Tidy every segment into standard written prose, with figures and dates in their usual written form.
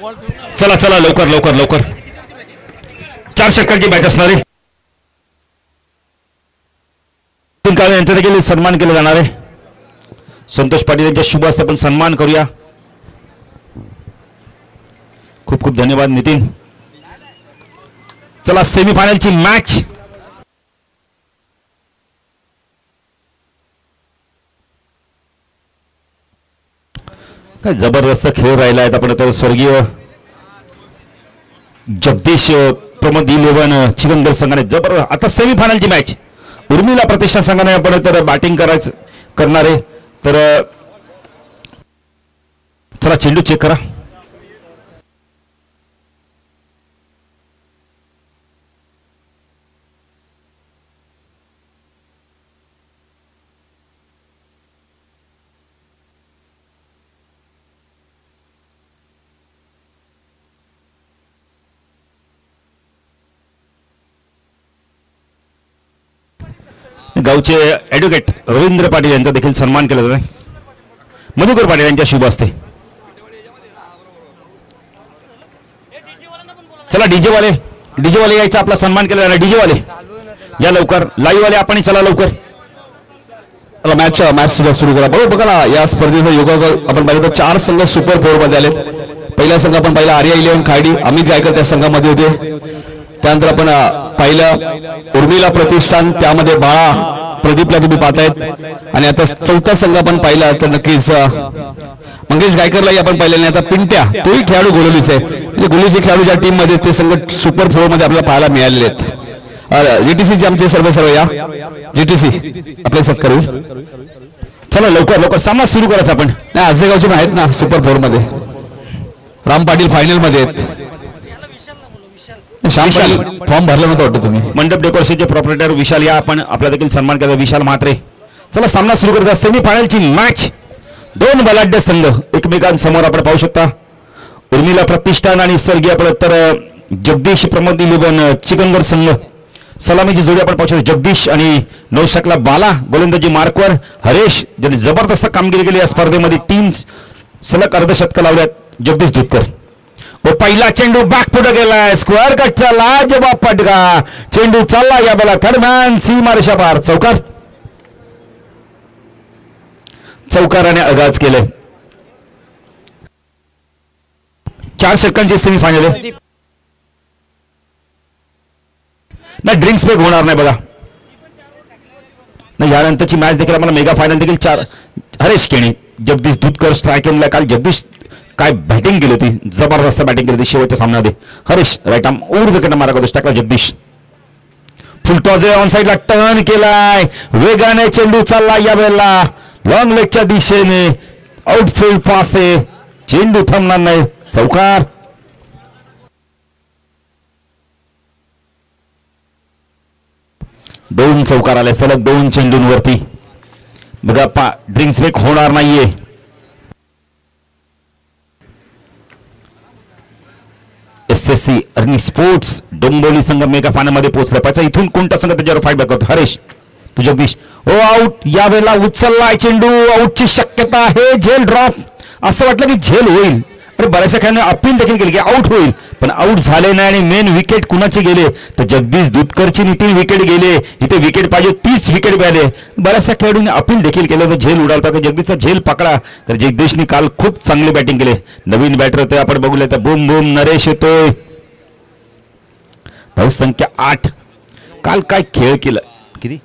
चला चला लवकर लवकर लवकर 4 षटकांची बॅच असणार आहे. काळे यांचा देखील सन्मान केला जाणार आहे. संतोष पाटील यांच्या शुभ हस्ते आपण सन्मान करूया. खूप खूप धन्यवाद नितीन. चला सेमीफायनलची मॅच काय जबरदस्त खेळ राहिला आहे. आपण तर स्वर्गीय जगदीश प्रमोद 11 चिकनगर संघाने जबरदस्त आता सेमीफायनलची मॅच उर्मिला प्रतिष्ठान संघाने आपण तर बॅटिंग करणार आहे. तर चला चेंडू चेक करा. गावचे ॲडव्होकेट रवींद्र पाटील यांचा देखील सन्मान केला जातो. मधुकर पाटील यांच्या शुभ हस्ते. चला डीजे वाले यायचा आपला सन्मान केला जाणार. डीजे वाले या लवकर. लाईव्ह वाले आपण चला लवकर. मॅच सुरू करा. बरोबर बघा ना या स्पर्धेचा योगा आपण पाहिलं तर 4 संघ सुपर 4 मध्ये आले. पहिला संघ आपण पाहिला आर्या 11 खाडी अमित गायकर त्या संघामध्ये होते. त्यानंतर आपण पाहिलं उर्मिला प्रतिष्ठान त्यामध्ये बाळा प्रदीपला तुम्ही पाहतायत. आणि आता 4था संघ आपण पाहिला तर नक्कीच मंगेश गायकरलाही आपण पाहिलेलं नाही. आता पिंट्या तोही खेळाडू गोलवलीचे म्हणजे गोलीचे खेळाडू ज्या टीम मध्ये ते संघ सुपर 4 मध्ये आपल्याला पाहायला मिळालेले आहेत. जीटीसीचे आमचे सर्व या जीटीसी आपले सत्कार होईल. चला लवकर लवकर सामना सुरू करायचा. आपण नाही आजगावचे आहेत ना सुपर 4 मध्ये. राम पाटील फायनल मध्ये आहेत. फॉर्म भरला नव्हता वाटतं तुम्ही. मंडप डेकोरेशनचे प्रोप्रायटर विशाल या आपण आपला देखील सन्मान केला. विशाल म्हात्रे. चला सामना सुरू करता. सेमीफायनलची मॅच 2 बलाढ्य संघ एकमेकांसमोर आपण पाहू शकता. उर्मिला प्रतिष्ठान आणि स्वर्गीय आपण तर जगदीश प्रमोद 11 चिकनगर संघ. सलामीची जोडी आपण पाहू शकतो. जगदीश आणि 9 षटकाला बाला गोलंदाजी मार्कवर हरेश ज्यांनी जबरदस्त कामगिरी केली या स्पर्धेमध्ये. 3 सलग अर्धशतक लावल्यात जगदीश दुधकर. व पहिला चेंडू बॅक पुढे गेलाय. स्क्वेअर कटचा लाजवाब फटका. चेंडू चालला या बला थर्डमॅन सीमा रेषा पार. चौकाराने आगाज केले. 4 षटकांची सेमीफायनल आहे. ना ड्रिंक्स ब्रेक होणार नाही बघा. ना यानंतरची मॅच देखील आम्हाला मेगा फायनल देखील 4 हरेश केणी जगदीश दुधकर स्ट्रायकिंगला. काल जगदीश काय बॅटिंग केली होती. जबरदस्त बॅटिंग केली होती शेवटच्या सामन्यामध्ये. हरीश राईट आर्म ऊर्ध्वकडे मारा करतो. टाकला जगदीश. फुलटॉस ऑन साईडला टर्न केलाय. वेगाने चेंडू चालला या वेळेला लॉंग लेगच्या दिशेने. आउटफील्ड पास आहे. चेंडू थांबणार नाही. चौकार. दोन चौकार आले सलग 2 चेंडूंवरती. बघा ड्रिंक्स ब्रेक होणार नाहीये. SSC अर्नी स्पोर्ट्स डोंबिवली संघ मेगा फायनल मध्ये पोहोचला. पाहिजे इथून कोणता संघ त्याच्यावर फाईट बॅक करतो. हरेश तू जगदीश. ओ आउट. यावेळेला उचललाय चेंडू. आउटची शक्यता आहे. झेल ड्रॉप. असं वाटलं की झेल होईल. अरे बऱ्याचशा खेळाने अपील देखील केली की आउट होईल पण आउट झाले नाही. आणि मेन विकेट कुणाचे गेले तर जगदीश दुधकरची 3 विकेट गेले. इथे विकेट पाहिजे 30 विकेट मिळाले. बऱ्याचशा खेळाडूंनी अपील देखील केलं तर झेल उडालता. तर जगदीशचा झेल पकडा. तर जगदीशने काल खूप चांगली बॅटिंग केली. नवीन बॅटर होते आपण बघूया. तर बूम बूम नरेश येतोय. धाव संख्या 8. काल काय खेळ केला. किती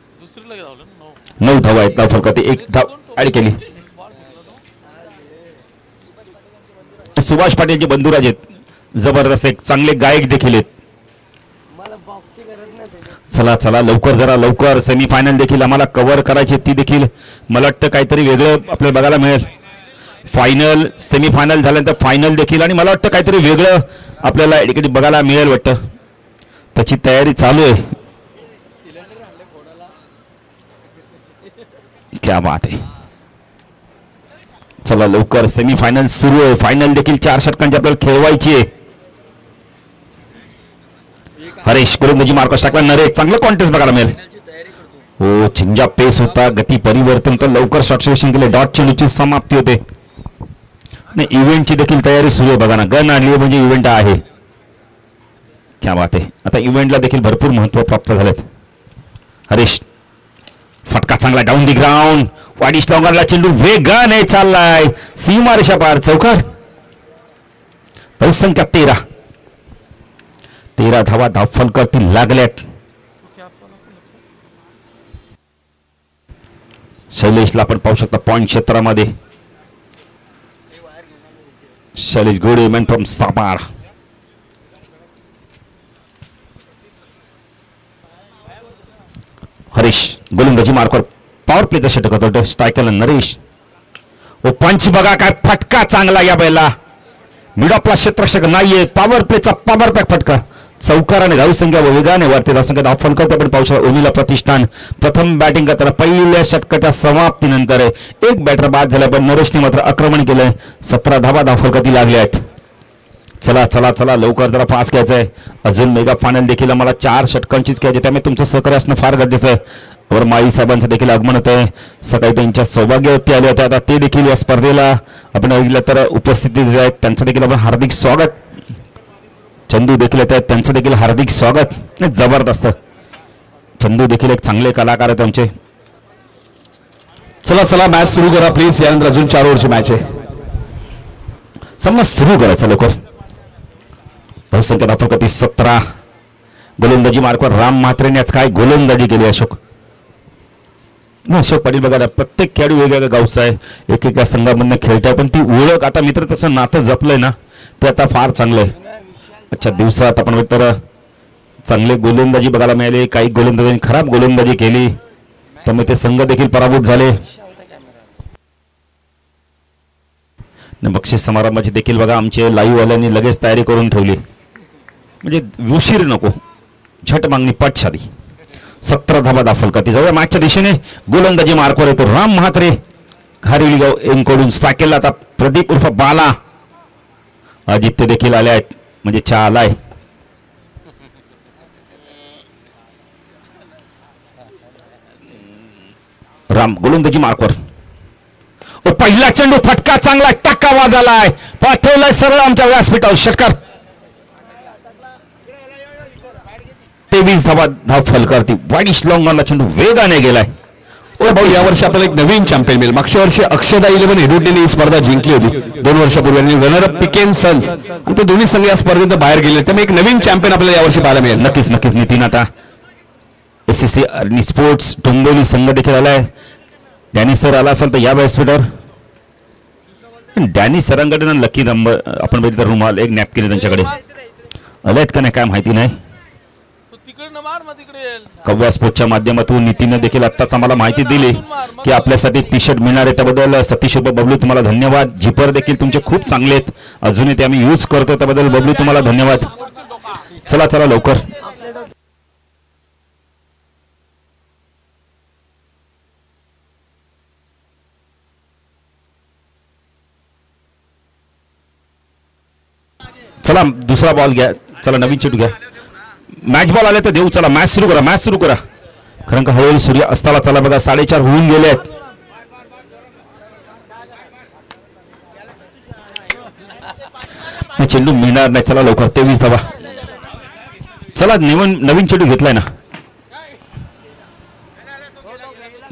9 धावा आहेत. धाव फरक 1 धाव ऍड केली. सुभाष पाटील जे बंधुराज आहेत जबरदस्त एक चांगले गायक देखील आहेत. चला चला लवकर जरा लवकर. सेमीफायनल देखील आम्हाला कव्हर करायची. ती देखील मला वाटतं काहीतरी वेगळं आपल्याला बघायला मिळेल. फायनल सेमीफायनल झाल्यानंतर फायनल देखील आणि मला वाटतं काहीतरी वेगळं आपल्याला इकडे बघायला मिळेल वाटतं. त्याची तयारी चालू आहे. क्या बात आहे. चला लवकर सेमीफायनल सुरू आहे. फायनल देखील 4 षटकांची आपल्याला खेळवायची आहे. हरेश गोलंदाजी मार्कस टाकला. नरे चांगलं कॉन्टेस्ट बघायला मिळेल. हो चिंजा पेस होता. गती परिवर्तन तर लवकर शॉर्ट सिलेक्शन केले. डॉट चेंडूची समाप्ती होते. नाही इव्हेंटची देखील तयारी सुरू आहे बघा ना. गन आणली म्हणजे इव्हेंट आहे. क्या बात आहे. आता इव्हेंटला देखील भरपूर महत्व प्राप्त झालेत. हरीश फटका चांगला डाऊन दी ग्राउंड. वाडी स्लॉंगरला चेंडू वेगाने चाललाय सीमारेषा पार. चौकार. धावसंख्या 13 धावा धावफलकावरती लागल्यात. शैलेशला आपण पाहू शकता पॉइंट क्षेत्रामध्ये. शैलेश गोडे मॅन फ्रॉम सापार. हरीश गोलंदाजी मार्कवर पॉवर प्लेचा षटक होतो. स्ट्रायकरला नरेश. व पंच बघा काय फटका चांगला या बैला. मिड ऑफला क्षेत्ररक्षक नाहीये. पॉवर प्लेचा पॉवर पॅक फटका. चौकार आणि धावसंख्या व वेगाने वाढते. धावसंख्या धाव फलकावरती आपण पाहू शकतो. उर्मिला प्रतिष्ठान प्रथम बॅटिंग करताना पहिल्या षटकाच्या समाप्तीनंतर एक बॅटर बाद झाला पण नरेशने मात्र आक्रमण केलंय. 17 धावा धाव फलकावरती लागल्या आहेत. चला चला चला लवकर जरा फास्ट घ्यायचं आहे. अजून मेगा फायनल देखील आम्हाला 4 षटकांचीच घ्यायची. त्यामुळे तुमचं सहकार्य असणं फार गरजेचं आहे. वर माई साहेबांचं देखील आगमन होत आहे. सकाळी त्यांच्या सौभाग्यवती आले होते. आता ते देखील या स्पर्धेला आपण बघितलं तर उपस्थिती दिली आहेत. त्यांचं देखील आपण हार्दिक स्वागत. चंदू देखील येत आहेत. त्यांचं देखील हार्दिक स्वागत. जबरदस्त. चंदू देखील एक चांगले कलाकार आहेत आमचे. चला चला मॅच सुरू करा प्लीज. यानंतर अजून 4 ओव्हरची मॅच आहे. सामना सुरू करायचा लवकर. धावसंख्या धाव फलकावरती 17. गोलंदाजी मार्कवर राम म्हात्रेने आज काय गोलंदाजी केली. अशोक पाटील बघा प्रत्येक खेळाडू वेगवेगळ्या गावचा आहे. एकेका संघामधनं खेळताय पण ती ओळख आता मित्र तसं नातं जपलंय ना ते आता फार चांगलं आहे. अच्छा दिवसात आपण तर चांगले गोलंदाजी बघायला मिळाले. काही गोलंदाजांनी खराब गोलंदाजी केली त्यामुळे ते संघ देखील पराभूत झाले. बक्षीस समारंभाची देखील बघा आमचे लाईव्ह वाल्यांनी लगेच तयारी करून ठेवली. म्हणजे उशीर नको. झट मागणी पट शादी. 17 धावा धाव फलकावरती जवळ मॅचच्या दिशेने गोलंदाजी मार्कवर येतो राम म्हात्रे. घारिवलीगाव यांकडून साकेलला आता प्रदीप उर्फ बाला. आदित्य देखील आले आहेत म्हणजे चहा आलाय. राम गोलंदाजी मार्कवर. पहिला चेंडू फटका चांगला टक्का वाजलाय. पाठवलाय सरळ आमच्या व्यासपीठावर. षटकार. 23 धावा धाव फलकावरती. वाडी स्लॉंगरला चेंडू वेगाने गेलाय. ओ भाऊ यावर्षी आपल्याला एक नवीन चॅम्पियन मिळेल. मागच्या वर्षी अक्षदा 11 एडुटीने ही स्पर्धा जिंकली होती 2 वर्षापूर्वी आणि रनर अप पिकेन सन्स आणि ते दोन्ही संघ या स्पर्धेत बाहेर गेले. त्यामुळे एक नवीन चॅम्पियन आपल्याला यावर्षी पाहायला मिळेल. नक्कीच नक्कीच. नितीन आता SSC अर्नी स्पोर्ट्स डोंबिवली संघ देखील आलाय. डॅनी सर आला असेल तर या व्यासपीठावर. डॅनी सरांकडे लकी नंबर आपण बघितलं रुमाल एक नॅपकिन त्यांच्याकडे आलेत का नाही काय माहिती नाही. कव्वा स्पोर्टच्या माध्यमातून नितीनने देखील आत्ताच आम्हाला माहिती दिली की आपल्यासाठी टी शर्ट मिळणार आहे. त्याबद्दल सतीश उर्फ बबलू तुम्हाला धन्यवाद. झिपर देखील तुमचे खूप चांगले आहेत. अजूनही ते आम्ही यूज करतो त्याबद्दल बबलू तुम्हाला धन्यवाद. चला चला लवकर. चला दुसरा बॉल घ्या. चला नवीन चेंडू घ्या. मॅच बॉल आले तर देऊ. चला मॅच सुरू करा. मॅच सुरू करा. कारण का हळूहळू सूर्य अस्ताला चला बघा 4:30 होऊन गेले आहेत. चेंडू मिळणार नाही. चला लवकर. 23 धावा. चला नवीन चेंडू घेतलाय ना.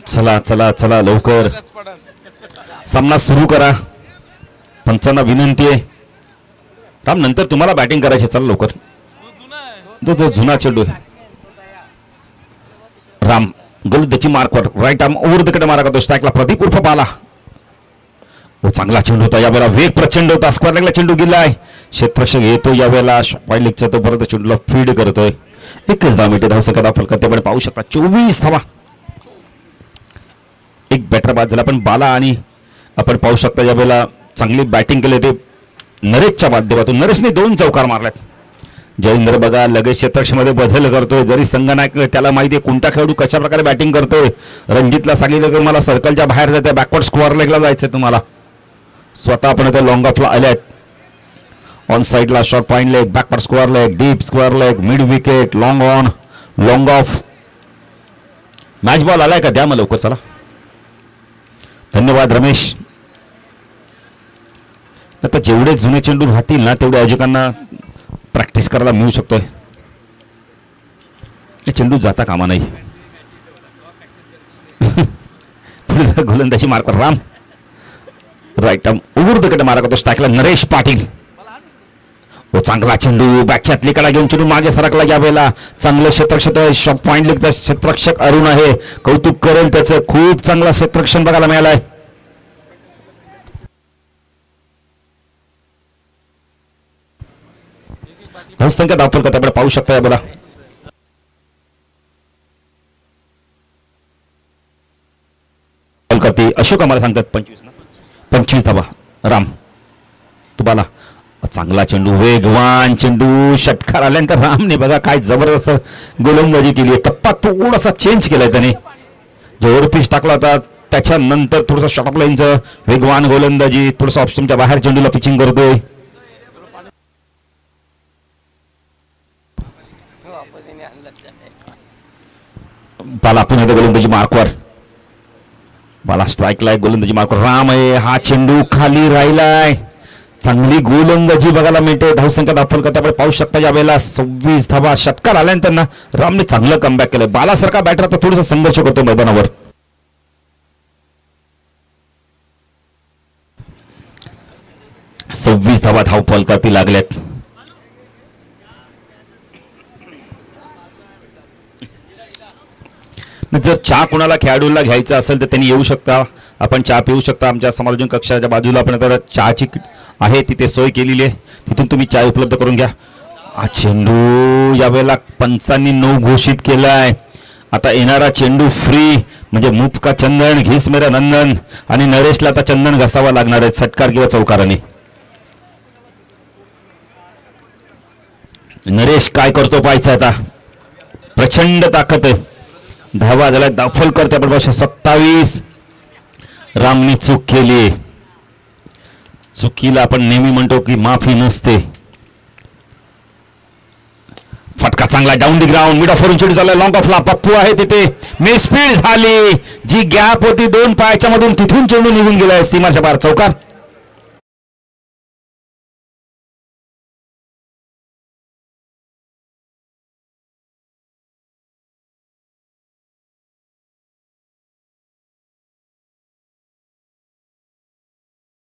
चला चला चला लवकर. सामना सुरू करा. पंचांना विनंती आहे. राम नंतर तुम्हाला बॅटिंग करायची. चला लवकर. तो जुना चेंडू आहे. राम गोलंदाजी मार्कवर right arm over the cut मारा करतो. स्ट्राईकला प्रदीप उर्फ बाला. चांगला चेंडू होता यावेळेला. वेग प्रचंड होता. स्क्वेअर लेगला चेंडू गेलाय. क्षेत्ररक्षक येतो यावेळेला. वाईड लेगचा तो परत चेंडूला फीड करतोय. 21 धाव मिनिटे धावसंख्या धाव फलकावरती पाहू शकता 24 धावा. एक बॅटर बाद झाला पण बाला आणि आपण पाहू शकता यावेळेला चांगली बॅटिंग केली ते नरेशच्या माध्यमातून. नरेशने 2 चौकार मारल्यात. जयेंद्र बघा लगेच क्षेत्ररक्षणामध्ये बदल करतोय. जरी संघनायक त्याला माहिती आहे कोणता खेळाडू कशा प्रकारे बॅटिंग करतोय. रणजितला सांगितलं तर मला सर्कलच्या बाहेर जायचं बॅकवर्ड स्क्वेअर लेगला जायचंय तुम्हाला. स्वतः आपण आता लॉंग ऑफला आल्यात. ऑन साइडला short point leg backward square leg deep square leg mid wicket long on long of. Match ball आलाय का द्या मग लवकर. चला धन्यवाद रमेश. आता जेवढे जुने चेंडू राहतील ना तेवढे आयोजकांना प्रॅक्टिस करायला मिळू शकतोय. चेंडू जाता कामा नाही. पुढे गोलंदाजी मार्क राम राईट आर्म उघडकडे मारा करतो. स्ट्राईकला नरेश पाटील. चांगला चेंडू बॅकच्या कडा घेऊन चेंडू मागे सरकला घ्यावेला. चांगलं क्षेत्ररक्षक शॉट पॉइंट लिखता क्षेत्ररक्षक अरुण आहे. कौतुक करेल त्याचं. खूप चांगला क्षेत्ररक्षण बघायला मिळालाय. धावसंख्या दाखल करता आपण पाहू शकता बघा. अशोक आम्हाला सांगतात 25 धावा. राम तुम्हाला चांगला चेंडू वेगवान चेंडू षटकार आल्यानंतर रामने बघा काय जबरदस्त गोलंदाजी केली आहे. टप्पा थोडासा चेंज केलाय त्याने. जो ओव्हरपिच टाकला होता त्याच्यानंतर थोडंसं शॉर्ट ऑफ लाईनचं वेगवान गोलंदाजी. थोडंसं ऑप्शनच्या बाहेर चेंडूला पिचिंग करतोय. बाला पुन्हा गोलंदाजी मार्कवर. बाला स्ट्राईकला गोलंदाजी मार्कवर राम आहे. हा चेंडू खाली राहिलाय. चांगली गोलंदाजी बघायला मिळते. धावसंख्या दाखल करता आपण पाहू शकता यावेळेला 26 धावा. षटकार आल्यानंतर ना रामने चांगलं कमबॅक केलं. बालासारखा बॅटर आता थोडासा संघर्ष करतो मैदानावर. सव्वीस धावा धावफलकाती लागल्यात. जर चहा कोणाला खेळाडूला घ्यायचा असेल तर त्यांनी येऊ शकता. आपण चहा पिऊ शकता. आमच्या समालोचन कक्षाच्या बाजूला आपण आता चहाची आहे तिथे सोय केलेली आहे. तिथून तुम्ही चहा उपलब्ध करून घ्या. हा चेंडू यावेळेला पंचांनी 9 घोषित केलाय. आता येणारा चेंडू फ्री म्हणजे मुफ का चंदन घिस मेरा नंदन. आणि नरेशला आता चंदन घसावा लागणार आहे षटकार किंवा चौकाराने. नरेश काय करतो पाहायचं आता. प्रचंड ताकद आहे. धावा झाला दाखल करते आपण 27. रामनी चूक केली. चुकीला आपण नेहमी म्हणतो की माफी नसते. फटका चांगला down the ground. Mid of वरून चेंडू झाला. लॉंग ऑफला पप्पू आहे तिथे. मिसफील्ड झाली. जी गॅप होती 2 पायाच्या मधून तिथून चेंडू निघून गेलाय सीमाच्या बाहेर. चौकार.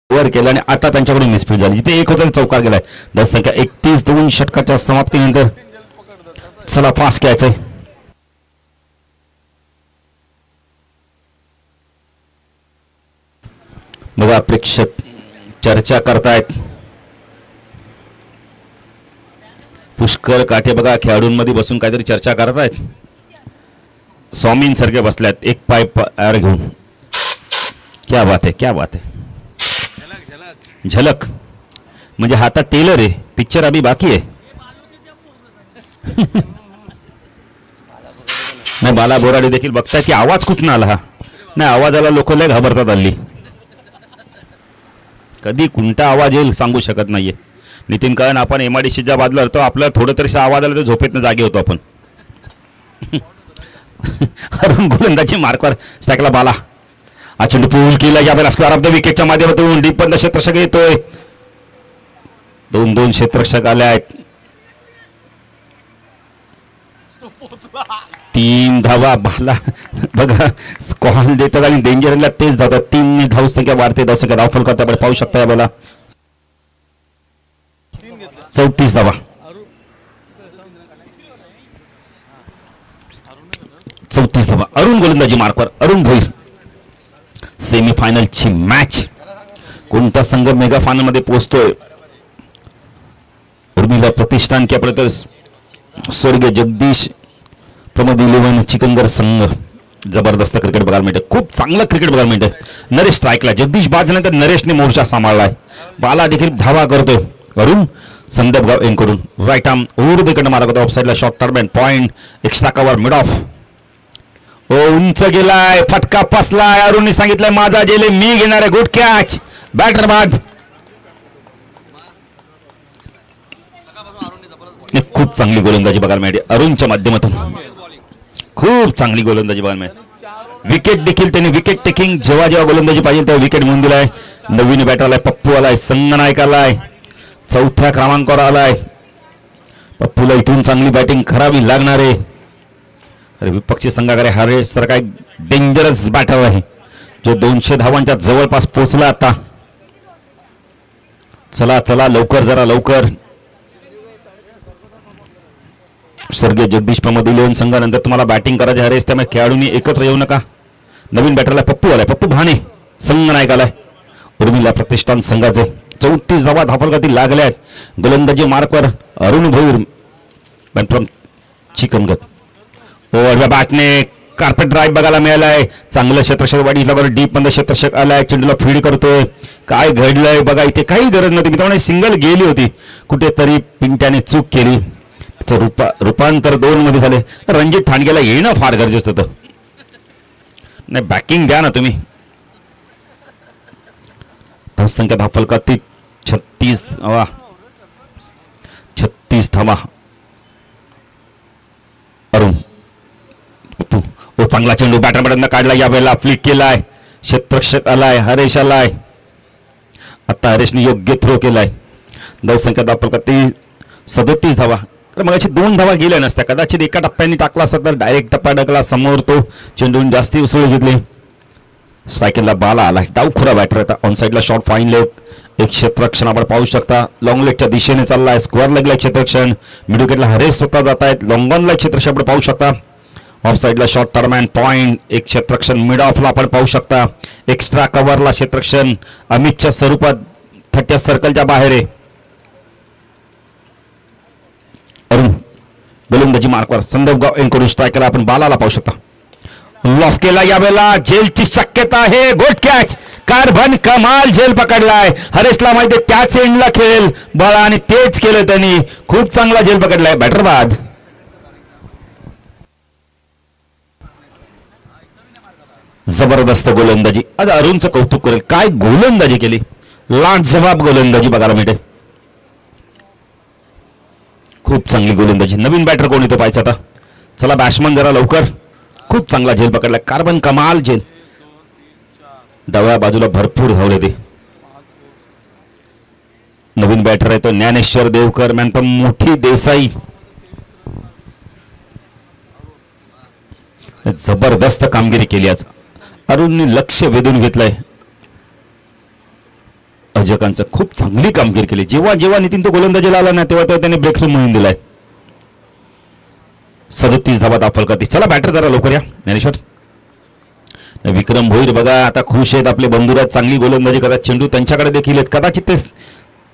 वर केला आणि आता त्यांच्याकडून मिसफील्ड झाली. जिथे एक होता चौकार गेलाय. धावसंख्या 31. 2 षटकाच्या समाप्तीनंतर चला फास्ट घ्यायचंय. बघा प्रेक्षक चर्चा करतायत. पुष्कर काठे बघा खेळाडूंमध्ये बसून काहीतरी चर्चा करतायत. स्वामींसारखे बसल्यात एक पाय पायावर घेऊन. क्या बात है क्या बात है. झलक म्हणजे हातात टेलर आहे. पिक्चर अभी बाकी आहे. नाही बाला बोराडे देखील बघताय की आवाज कुठून आला. हा नाही आवाजाला लोक लय घाबरतात हल्ली. कधी कोणता आवाज येईल सांगू शकत नाहीये. नितीन कळण आपण MIDCच्या बाजूला होतो. आपला थोडं तरी आवाज आला तर झोपेतनं जागे होतो आपण. अरुण गोलंदाजी मार्कवर. स्ट्राईकला बाला. हा चेंडू पूल केला यावेळेला स्क्वेअर ऑफ द विकेटच्या माध्यमातून डीप बंद क्षेत्ररक्षक येतोय. 2 क्षेत्ररक्षक आले आहेत. 3 धावा. बाला बघा कॉल देतात आणि डेंजरला तेच धावतात. 3 धावसंख्या वाढते. धावसंख्या धावफल करता आपण पाहू शकता यावेळेला 34 धावा. 34 धावा. अरुण गोलंदाजी मार्कवर. अरुण भोईर. सेमीफायनलची मॅच. कोणता संघ मेगा फायनल मध्ये पोहोचतोय. उर्मिला प्रतिष्ठान की आपल्या स्वर्गीय जगदीश प्रमोद 11 चिकनगर संघ. जबरदस्त क्रिकेट बघायला मिळते. खूप चांगलं क्रिकेट बघायला मिळते. नरेश स्ट्राईकला. जगदीश बाद झाल्यानंतर नरेशने मोर्चा सांभाळलाय. बाला देखील धावा करतोय. अरुण संदीप गाव यांकडून राईट आर्म ओव्हर मारा करतो. ऑफसाईडला short turn point. Extra cover mid off. उंच गेलाय. फटका फसलाय. अरुणने सांगितलंय माझा जेले मी घेणार आहे. Good catch. बॅटर बाद. खूप चांगली गोलंदाजी बघायला मिळते अरुणच्या माध्यमातून. खूप चांगली गोलंदाजी बघायला मिळते. विकेट देखील त्यांनी विकेट टेकिंग जेव्हा जेव्हा गोलंदाजी पाहिजे तेव्हा विकेट म्हणून दिलाय. नवीन बॅटर आलाय पप्पू आलाय, संगनायक आलाय, चौथ्या क्रमांकावर आलाय. पप्पूला इथून चांगली बॅटिंग करावी लागणार आहे. अरे विपक्षी संघाकडे हरेश तर काय डेंजरस बॅटर आहे जो 200 धावांच्या जवळपास पोहोचला आता. चला चला लवकर, जरा लवकर. स्वर्गीय जगदीश प्रमोद इलेव्हन संघानंतर तुम्हाला बॅटिंग करायची हरेश, त्यामुळे खेळाडूंनी एकत्र येऊ नका. नवीन बॅटरला पप्पू आलाय, पप्पू भाने, संगनायक आलाय. उर्मिला प्रतिष्ठान संघाचे 34 धावा धापलगती लागल्या आहेत. गोलंदाजी मार्कवर अरुण भोईर फ्रॉम चिकनगत. ओव्हरच्या बॅटने कार्पेट ड्राईव्ह बघायला मिळालाय. चांगलं क्षेत्रक्षक वाढी डीप मध्ये क्षेत्रक्षक आलाय. चेंडूला फीड करतोय. काय घडलंय बघा, इथे काही गरज नव्हती मित्रांनो, सिंगल गेली होती. कुठेतरी पिंट्याने चूक केली. रूपांतर 2 मध्ये झाले. रणजित ठाणगेला येणं फार गरजेचं होतं. नाही बॅकिंग द्या ना तुम्ही. धावसंख्या धापलगती 36 धावा. अरुण ओ चांगला चेंडू बॅटरमॅन काढला, या वेळेला फ्लिक केलाय. क्षेत्रक्षक आलाय, हरेश आलाय. आता हरेशने योग्य थ्रो केलाय. धावसंख्या धापलगती 37 धावा. मग 2 धावा गेल्या नसत्या, कदाचित एका टप्प्याने टाकला असता तर डायरेक्ट टप्पा टाकला समोर, तो चेंडून जास्ती उसळी घेतली. सायकलला बाला आलाय. डावखुरा बॅटर आता. ऑन साईडला शॉट फाईन लेग. एक क्षेत्ररक्षण आपण पाहू शकता. लॉंग लेगच्या दिशेने चाललाय. स्क्वेअर लेगला क्षेत्ररक्षण. मिड विकेटला हरेश स्वतः जात आहेत. लॉंग ऑनला क्षेत्ररक्षण आपण पाहू शकता. ऑफ साईडला शॉर्ट टर्मॅन पॉइंट. एक क्षेत्ररक्षण मिड ऑफला आपण पाहू शकता. एक्स्ट्रा कव्हरला क्षेत्ररक्षण अमितच्या स्वरूपात 30 सर्कलच्या बाहेर आहे. अरुण गोलंदाजी मार्कवर संदर्भ एनकडून स्ट्रायकरला आपण बालाला पाहू शकता. लॉफ केला, यावेळेला झेलची शक्यता आहे. Good catch. कारभन कमाल झेल पकडलाय. हरेशला माहिती त्याच एंडला खेळेल बाळा आणि तेच केलं त्यांनी. खूप चांगला झेल पकडलाय. बॅटर बाद. जबरदस्त गोलंदाजी. आज अरुणचं कौतुक करेल. काय गोलंदाजी केली. लाजवाब गोलंदाजी बघायला मिळते. खूप चांगली गोलंदाजी. नवीन बॅटर कोण इथं पाहायचं आता. चला बॅट्समन जरा लवकर. खूप चांगला झेल पकडला. कार्बन कमाल झेल. डाव्या बाजूला भरपूर धावले ते. नवीन बॅटर आहे तो ज्ञानेश्वर देवकर. मॅन मोठी देसाई. जबरदस्त कामगिरी केली आज. अरुणने लक्ष वेधून घेतलंय. अजयकांचं खूप चांगली कामगिरी केली. जेव्हा जेव्हा नितीन तो गोलंदाजीला आला ना तेव्हा तेव्हा त्याने ब्रेक थ्रू म्हणून दिलाय. 37 धावा धापलगती. चला बॅटर जरा लवकर या. ज्ञानेश्वर. विक्रम भोईर बघा आता खुश आहेत. आपले बंधुराज चांगली गोलंदाजी करतात. चेंडू त्यांच्याकडे देखील आहेत. कदाचित ते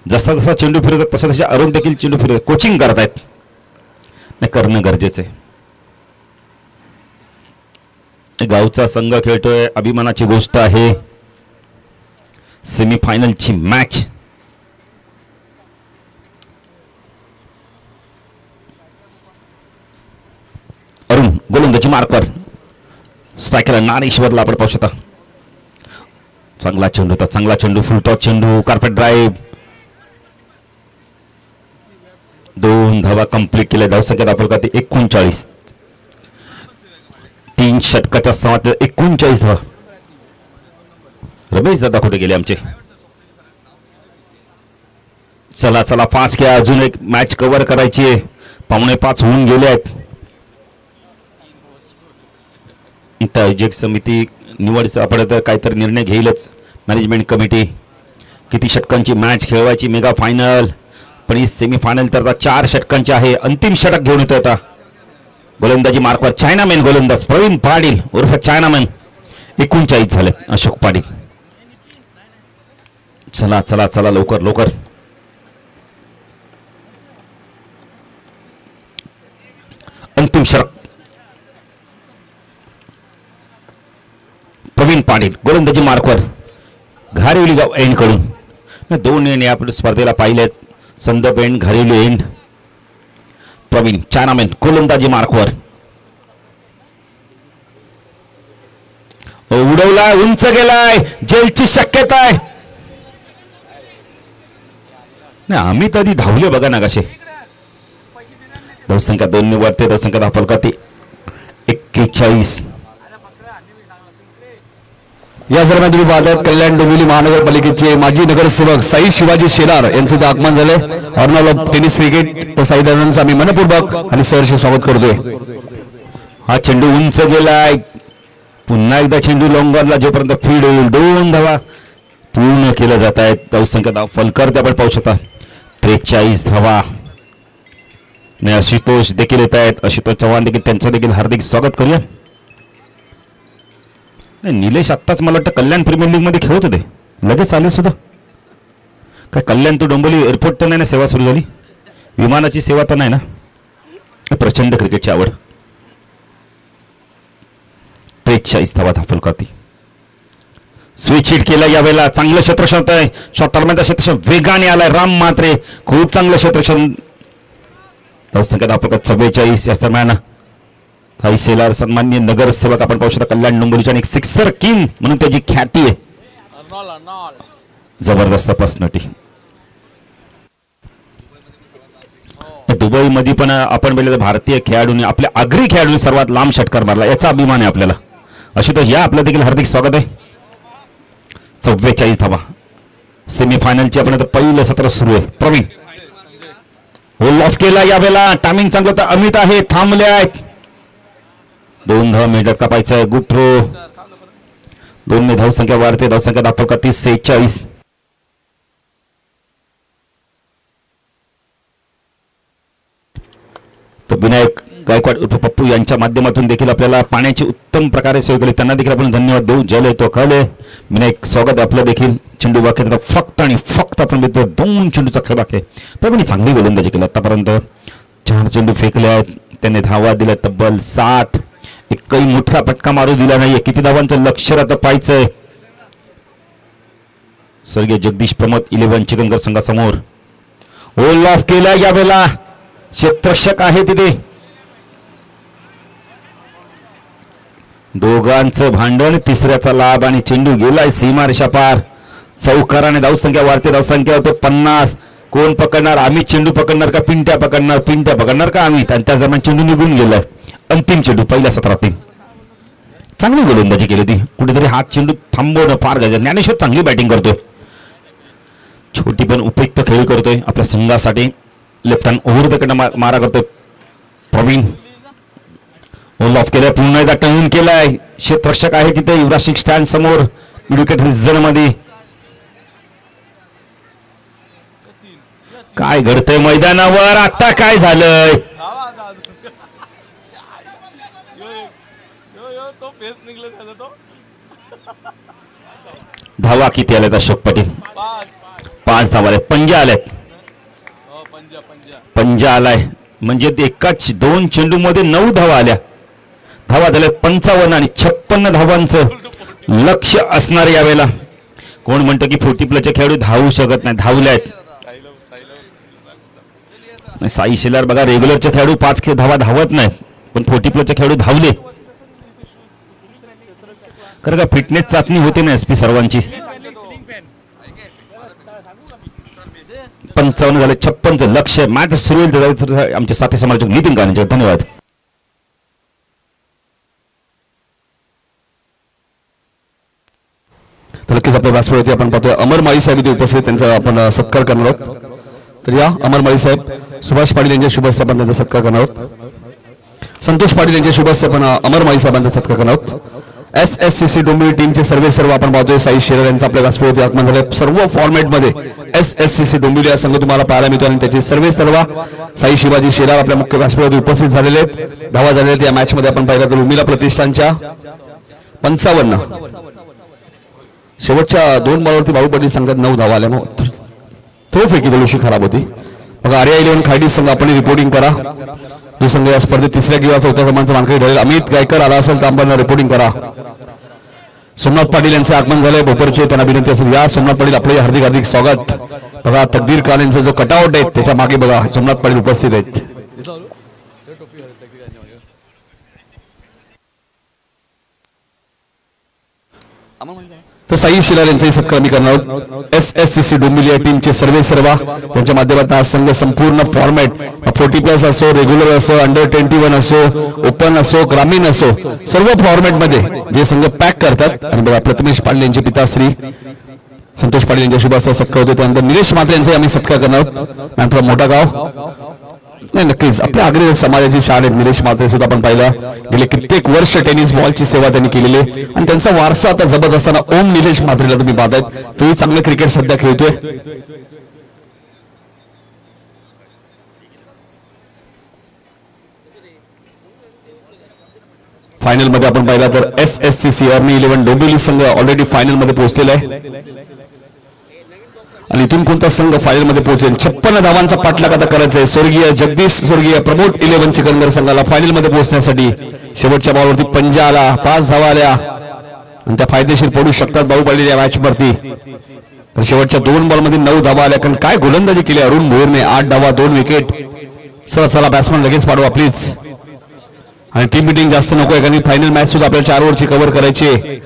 जसा जसा चेंडू फिरवतात तसा तशा अरुण देखील चेंडू फिरवतात. कोचिंग करतायत. नाही करणं गरजेचं आहे. गावचा संघ खेळतोय. अभिमानाची गोष्ट आहे. सेमीफायनलची मॅच. अरुण गोलंदाजी मार्कवर. स्ट्रायकरला ज्ञानेश्वरला आपण पाहू शकता. चांगला चेंडू होता. चांगला चेंडू. फुलटॉस चेंडू. Carpet drive. 2 धावा कंप्लीट केल्या. धावसंख्या धापलगती 39. 3 षटकाच्या समाप्त 39 धावा. रमेश दादा कुठे गेले आमचे. चला चला फास्ट घ्या. अजून एक मॅच कव्हर करायची आहे. 4:45 होऊन गेले आहेत. आयोजक समिती निवड आपण तर काहीतरी निर्णय घेईलच. मॅनेजमेंट कमिटी किती षटकांची मॅच खेळवायची. मेगा फायनल पण ही सेमीफायनल तर आता 4 षटकांची आहे. अंतिम षटक घेऊन येतो आता. गोलंदाजी मार्कवर चायनामॅन गोलंदाज प्रवीण पाटील उर्फ चायनामॅन. 39 झाले. अशोक पाटील. चला चला चला लवकर लवकर. अंतिम षटक. प्रवीण पाटील गोलंदाजी मार्कवर. घारिवली गाव एंड कडून 2 एंड या स्पर्धेला पाहिलेच. संदर्भ एंड घारिवली एंड. प्रवीण चायनामॅन गोलंदाजी मार्कवर. उडवलाय. उंच गेलाय. जेलची शक्यता आहे. नाही अमित आधी धावले बघा ना कसे. धावसंख्या 2 वरते. धावसंख्या धापलगती 41. या दरम्यान तुम्ही पाहतात कल्याण डोंबिवली महानगरपालिकेचे माजी नगरसेवक साई शिवाजी शेलार यांचं इथं आगमन झाले. ऑर्नर ऑफ टेनिस क्रिकेट तर साई दादांचं आम्ही मनपूर्वक आणि सहर्ष स्वागत करतोय. हा चेंडू उंच गेलाय. पुन्हा एकदा चेंडू लॉंगॉनला जोपर्यंत फीड होईल 2 धावा पूर्ण केल्या जात आहेत. धावसंख्या धाव फलकर आपण पाहू शकता 43 धावा. नाही आशुतोष देखील येत आहेत. आशुतोष चव्हाण देखील त्यांचं देखील हार्दिक स्वागत करूया. नाही निलेश आत्ताच मला वाटतं कल्याण प्रीमियर लीग मध्ये खेळत होते लगेच आले सुद्धा. काय कल्याण तो डोंबिवली एअरपोर्ट तर नाही ना सेवा सुरू झाली. विमानाची सेवा तर नाही ना. प्रचंड क्रिकेटची आवड. 43 धावा धाफल करते. स्विच हिट केला यावेळेला. चांगलं क्षेत्ररक्षण होत आहे. शॉर्ट टर्मच्या क्षेत्ररक्षण वेगाने आलाय राम म्हात्रे. खूप चांगलं क्षेत्ररक्षण. धावसंख्या धाफल 44 या दरम्यान हाई सेलार सन्माननीय नगरसेवक आपण पाहू शकता कल्याण डोंबिवलीच्या आणि एक सिक्सर किंग म्हणून त्याची ख्याती आहे. जबरदस्त पर्सनॅलिटी. दुबई मध्ये पण आपण पाहिलं भारतीय खेळाडूंनी आपल्या आगरी खेळाडूंनी सर्वात लांब षटकार मारला याचा अभिमान आहे आपल्याला. आशुतोष या आपलं देखील हार्दिक स्वागत आहे. 44 धावा. सेमीफायनलची आपण आता पहिलं सत्र सुरू आहे. प्रवीण होल ऑफ केला यावेळेला. टायमिंग चांगलं होतं. अमित आहे थांबले आहेत. 2 धावा मिळतात कापायचं आहे. Good throw. 2 धावसंख्या वाढते. धावसंख्या दाखल का 30-46. तर विनायक गायकवाड उर्फ पप्पू यांच्या माध्यमातून देखील आपल्याला पाण्याची उत्तम प्रकारे सोय केली. त्यांना देखील आपण धन्यवाद देऊ. जल आहे तो कल आहे. विनायक स्वागत आपलं देखील. चेंडू बाकी फक्त आणि फक्त आपण बघतो 2 चेंडूचा खेळ बाकी आहे. पण चांगली गोलंदाजी केली आतापर्यंत. 4 चेंडू फेकले आहेत. त्याने धावा दिल्या तब्बल 7. एकही मोठा फटका मारू दिला नाहीये. किती धावांचं लक्ष आता पाहायचंय. स्वर्गीय जगदीश प्रमोद 11 चिकनगर संघासमोर. होल ऑफ केला यावेळेला. क्षेत्ररक्षक आहे तिथे. दोघांचं भांडण. तिसऱ्याचा लाभ आणि चेंडू गेलाय सीमारेषा पार. चौकाराने धावसंख्या वाढते. धावसंख्या होतो 50. कोण पकडणार. अमित चेंडू पकडणार का पिंट्या पकडणार. पिंट्या पकडणार का अमित. आणि त्या दरम्यान चेंडू निघून गेलाय. अंतिम चेंडू पहिल्या सत्रात. चांगली गोलंदाजी केली ती. कुठेतरी हात चेंडू थांबवणं फार गरजेचं. ज्ञानेश्वर चांगली बॅटिंग करतोय. छोटी पण उपयुक्त खेळी करतोय आपल्या संघासाठी. लेफ्ट हँड ओव्हर द कडे मारा करतोय प्रवीण. होल ऑफ केलाय. पुन्हा एकदा टर्न केलाय. क्षेत्ररक्षक आहे तिथे युवराज सिंग स्टँड समोर विकेट रिझन मध्ये. काय घडतंय मैदानावर. आता काय झालंय. धावा किती आल्यात अशोक पाटील. 5 धावा आल्यात. पंजा आल्यात. पंजा आलाय म्हणजे एकाच 2 चेंडू मध्ये 9 धावा आल्या. धावा झाल्यात 55 आणि 56 धावांचं लक्ष असणार यावेळेला. कोण म्हणतं की 40 प्लसचे खेळाडू धावू शकत नाही. धावल्यात. साई शेलार बघा रेग्युलरचे खेळाडू 5 धावा धावत नाही पण 40 प्लसचे खेळाडू धावले. खरं का फिटनेस चाचणी होते ना SP सर्वांची. 55 झाले. 56चं लक्ष. मॅच सुरू होईल. आमचे साथी समालोचक नितीन कानेचे धन्यवाद. तर नक्कीच आपल्या व्यासपीठावरती आपण पाहतोय अमर माळी साहेब इथे उपस्थित. त्यांचा आपण सत्कार करणार आहोत. तर या अमर माळी साहेब. सुभाष पाटील यांच्या शुभ हस्ते आपण त्यांचा सत्कार करणार आहोत. संतोष पाटील यांच्या शुभ हस्ते आपण अमर माळी साहेबांचा सत्कार करणार आहोत. SSCC डोंबिवली टीमचे सर्व आपण पाहतोय. साई शेलार यांचा आपल्या व्यासपीठावरती आगमन झाले. सर्व फॉर्मॅटमध्ये SSCC डोंबिवली हा संघ तुम्हाला पाहायला मिळतो आणि त्याचे सर्व साई शिवाजी शेलार आपल्या मुख्य व्यासपीठावरती उपस्थित झालेले आहेत. धावा झालेल्या आहेत. या मॅच मध्ये आपण पाहिलं तर उर्मिला प्रतिष्ठानच्या 55. शेवटच्या 2 बॉलवरती भाऊ पाटील संघात 9 धावा आल्या. मग थ्रो फेकी थोडीशी खराब होती. बघा आर्या 11 खाडी संघ आपण रिपोर्टिंग करा. जो संघ या स्पर्धेत 3ऱ्या किंवा 4थ्या क्रमांकाचा मानकरी ठरेल. अमित गायकर आला असेल तर आपण रिपोर्टिंग करा. सोमनाथ पाटील यांचे आगमन झाले भोपरचे. त्यांना विनंती असेल या सोमनाथ पाटील आपले हार्दिक हार्दिक स्वागत. बघा तकदीर खान यांचा जो कटआउट आहे त्याच्या मागे बघा सोमनाथ पाटील उपस्थित आहेत. तर साई शिलार यांचाही सत्कार मी करणार आहोत. SSCC डोंबिवली या टीमचे सर्वा त्यांच्या माध्यमातून हा संघ संपूर्ण फॉर्मॅट 40+ असो, रेग्युलर असो, अंडर-21 असो, ओपन असो, ग्रामीण असो, सर्व फॉर्मॅट मध्ये जे संघ पॅक करतात. आणि बघा प्रथमेश पाटील यांचे पिता श्री संतोष पाटील यांच्या शुभ सत्कार होते. त्यानंतर निलेश म्हात्रे यांचा आम्ही सत्कार करणार आहोत. नंतर मोठा गाव नाही, नक्कीच आपल्या आग्रही समाजाची शाळा आहेत निलेश म्हात्रे सुद्धा आपण पाहिलं. गेले कित्येक वर्ष टेनिस बॉलची सेवा त्यांनी केलेली आहे आणि त्यांचा वारसा आता जबत असताना ओम निलेश म्हात्रेला तुम्ही पाहतायत. तोही चांगलं क्रिकेट सध्या खेळतोय. फायनल मध्ये आपण पाहिला तर SSCC आर्मी 11 डोंबिवली संघ ऑलरेडी फायनल मध्ये पोहोचलेला आहे. आणि इथून कोणता संघ फायनल मध्ये पोहोचेल? 56 धावांचा पाठलाग आता करायचा आहे. स्वर्गीय जगदीश स्वर्गीय प्रमोद 11 चिकनगर संघाला फायनल मध्ये पोहोचण्यासाठी शेवटच्या बॉलवरती पंजा आला, 5 धावा आल्या आणि त्या फायदेशीर पडू शकतात बाहुबली या मॅच वरती. तर शेवटच्या 2 बॉलमध्ये 9 धावा आल्या. कारण काय गोलंदाजी केली अरुण भोईरने, 8 धावा 2 विकेट. चला बॅट्समन लगेच पाडवा प्लीज. आणि टीम मिटिंग जास्त नको आहे कारण फायनल मॅच सुद्धा आपल्याला 4 ओव्हरची कव्हर करायची आहे.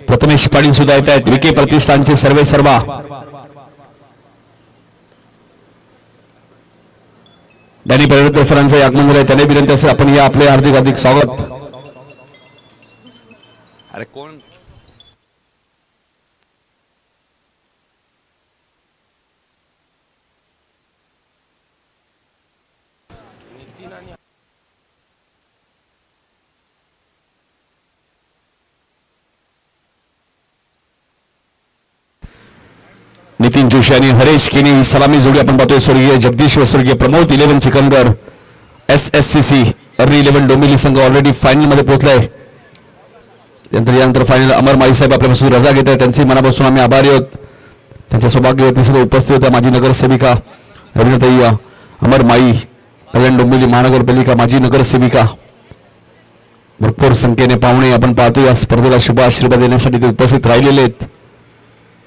प्रथमेश पाटील सुद्धा येत आहेत. विके प्रतिष्ठानचे सर्वा डॅनी परेकर सरांचं आगमन झालंय. त्याने विनंती असेल आपण या आपले हार्दिक स्वागत. अरे कोण नितीन जोशी आणि हरेश केनी ही सलामी जोडी आपण पाहतोय. स्वर्गीय जगदीश व स्वर्गीय प्रमोद 11 चिकनगर. SSCC अर्ली 11 डोंबिवली संघ ऑलरेडी फायनल मध्ये पोहोचलाय. यानंतर फायनल अमर माई साहेब आपल्यापासून रजा घेत आहेत. त्यांचे मनापासून आम्ही आभारी आहोत. त्यांच्या सौभाग्यवती सुद्धा उपस्थित होत्या. माजी नगरसेविका रवीनाताई अमर माई, कल्याण डोंबिवली महानगरपालिका माजी नगरसेविका. भरपूर संख्येने पाहुणे आपण पाहतो या स्पर्धेला शुभ आशीर्वाद देण्यासाठी ते उपस्थित राहिलेले आहेत.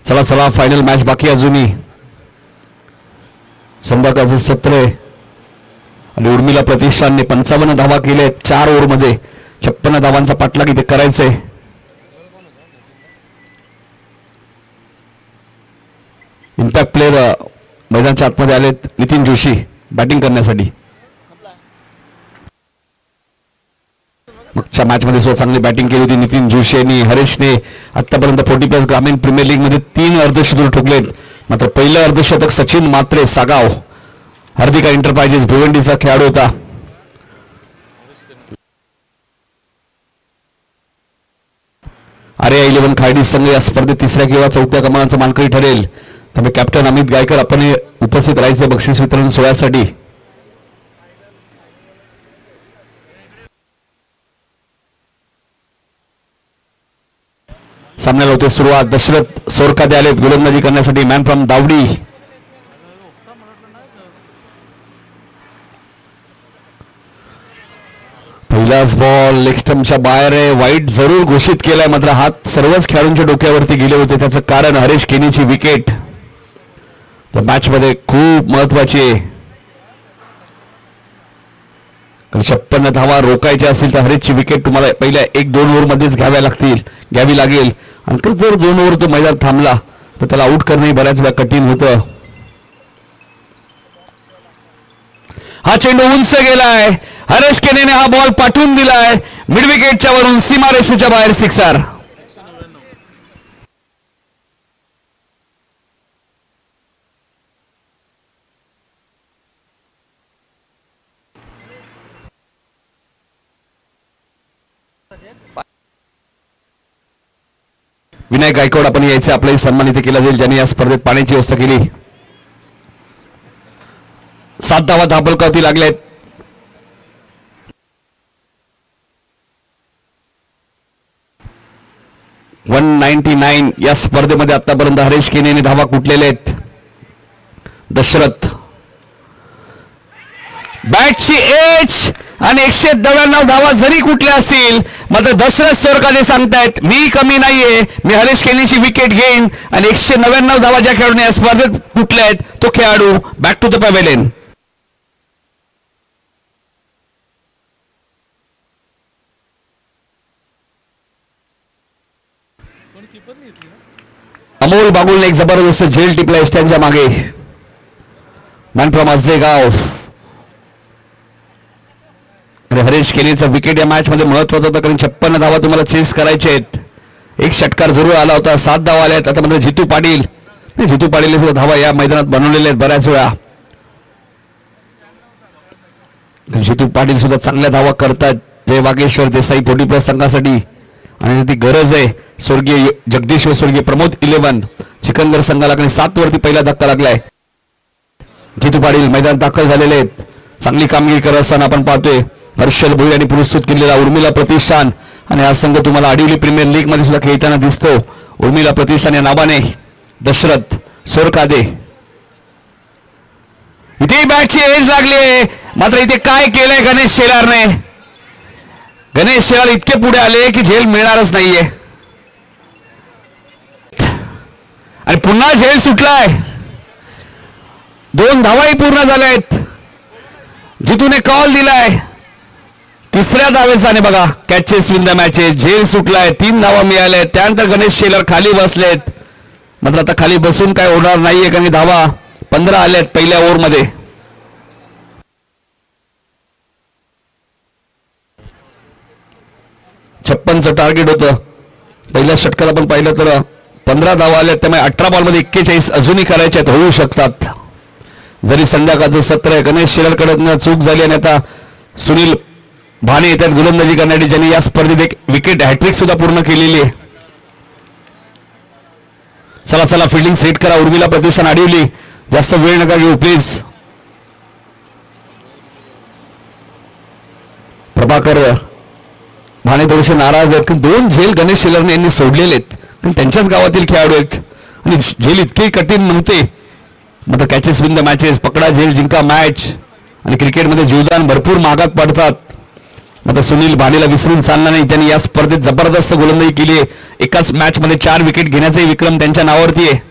चला फायनल मॅच बाकी अजूनही. संध्याकाळचं सत्र आहे आणि उर्मिला प्रतिष्ठानने 55 धावा केले 4 ओव्हरमध्ये. 56 धावांचा पाठलाग इथे करायचंय. इम्पॅक्ट प्लेयर मैदानाच्या आतमध्ये आलेत. नितीन जोशी बॅटिंग करण्यासाठी. मागच्या मॅच मध्ये सुद्धा चांगली बॅटिंग केली होती नितीन जोशी यांनी. हरेशने आतापर्यंत 40+ ग्रामीण प्रीमियर लीग मध्ये 3 अर्धशतक ठोकलेत. मात्र पहिलं अर्धशतक सचिन म्हात्रे सागाव हार्दिका एंटरप्राइजेस भिवंडीचा खेळाडू होता. RAI 11 खार्डी संघ या स्पर्धेत 3ऱ्या किंवा 4थ्या क्रमांकाचा मानकरी ठरेल. त्यामुळे कॅप्टन अमित गायकर आपण उपस्थित राहायचे बक्षीस वितरण सोहळ्यासाठी. सामन्याला होते सुरुवात. दशरथ सोरकादे आलेत गोलंदाजी करण्यासाठी. Man from Davdi. पहिलाच बॉल लेग स्टंपच्या बाहेर आहे. वाईट जरूर घोषित केलाय मात्र हात सर्वच खेळाडूंच्या डोक्यावरती गेले होते. त्याचं कारण हरेश केनीची विकेट तर मॅच मध्ये खूप महत्वाची आहे. 56 धावा रोखायच्या असतील तर हरेशची विकेट तुम्हाला पहिल्या 1-2 ओव्हर मध्येच घ्यावी लागेल. आणि जर 2 ओव्हर तो मैदान थांबला तर त्याला आउट करणंही बऱ्याच वेळा कठीण होतं. हा चेंडू उंच गेलाय. हरेश केनेने हा बॉल पाठवून दिलाय मिड विकेटच्या वरून सीमारेषेच्या बाहेर. 6 विनायक गायकवाड आपण यायचे. आपलाही सन्मान इथे केला जाईल ज्यांनी या स्पर्धेत पाण्याची व्यवस्था केली. 7 धावा धाबलकावती लागल्यात. $199 या स्पर्धेमध्ये आतापर्यंत हरेश केनेने धावा कुठलेले आहेत. दशरथ बॅटची एज आणि 199 धावा जरी कुठल्या असतील मात्र दशरथ सोरकादे सांगतायत मी कमी नाहीये. मी हरेश केनीची विकेट घेईन आणि 199 धावा ज्या खेळाडूने या स्पर्धेत कुठल्या आहेत तो खेळाडू back to the pavilion. Keeper नाही घेतली ना. अमोल बागुलने एक जबरदस्त झेल टिपला स्टँडच्या मागे. Man from Ajegaon. हरीश केनीचा विकेट या मॅच मध्ये महत्वाचा होता, कारण 56 धावा तुम्हाला चेस करायचे आहेत. एक षटकार जरूर आला होता, 7 धावा आल्या आहेत. आता मध्ये जितू पाटील सुद्धा धावा या मैदानात बनवलेले आहेत बऱ्याच वेळा. जितू पाटील सुद्धा चांगल्या धावा करतात. जय वागेश्वर देसाई 40+ संघासाठी, आणि ती गरज आहे. स्वर्गीय जगदीश व स्वर्गीय प्रमोद 11 चिकनगर संघाला, आणि 7 वरती पहिला धक्का लागलाय. जितू पाटील मैदानात दाखल झालेले आहेत. चांगली कामगिरी करत असताना आपण पाहतोय. हर्षल भोईर यांनी पुरस्कृत केलेला उर्मिला प्रतिष्ठान, आणि हा संघ तुम्हाला आडिवली प्रीमियर लीग मध्ये सुद्धा खेळताना दिसतो. उर्मिला प्रतिष्ठान या नावाने दशरथ सोरकादे. इथे बॅटची एज लागली, मात्र इथे काय केलंय गणेश शेलारने. गणेश शेलार इतके पुढे आले की झेल मिळणारच नाहीये, आणि पुन्हा झेल सुटलाय. 2 धावाही पूर्ण झाल्या आहेत. जितूने कॉल दिलाय. तिसऱ्या धावेचा, आणि बघा कॅचेस विन द मॅचेस. झेल सुटलाय. 3 धावा मिळाल्या. त्यानंतर गणेश शेलार खाली बसलेत. मात्र आता खाली बसून काय होणार नाहीये, कारण धावा 15 आल्यात पहिल्या ओव्हरमध्ये. चं टार्गेट होतं. पहिल्या षटकात आपण पाहिलं तर 15 धावा आल्या, त्यामुळे 18 बॉलमध्ये 41 अजूनही करायच्यात, होऊ शकतात. जरी संध्याकाळचं सत्र आहे. गणेश शेलारकडे चूक झाली, आणि आता सुनील भाणे येतात गोलंदाजी करण्यासाठी, ज्यांनी या स्पर्धेत एक विकेट हॅट्रिक सुद्धा पूर्ण केलेली आहे. चला फिल्डिंग सेट करा. उर्मिला प्रतिष्ठान आडिवली. जास्त वेळ नका घेऊ प्लीज. प्रभाकर भाणे थोडेसे नाराज आहेत, की 2 झेल गणेश शेलारने यांनी सोडलेले आहेत, पण त्यांच्याच गावातील खेळाडू आहेत, आणि झेल इतके कठीण नव्हते. मात्र कॅचेस विन द मॅचेस, पकडा झेल जिंका मॅच, आणि क्रिकेटमध्ये जीवदान भरपूर महागात पडतात. मात्र सुनील भाणेला विसरून चालणार नाही. त्यांनी या स्पर्धेत जबरदस्त गोलंदाजी केली आहे. एकाच मॅच मध्ये 4 विकेट घेण्याचाही विक्रम त्यांच्या नावावरती आहे.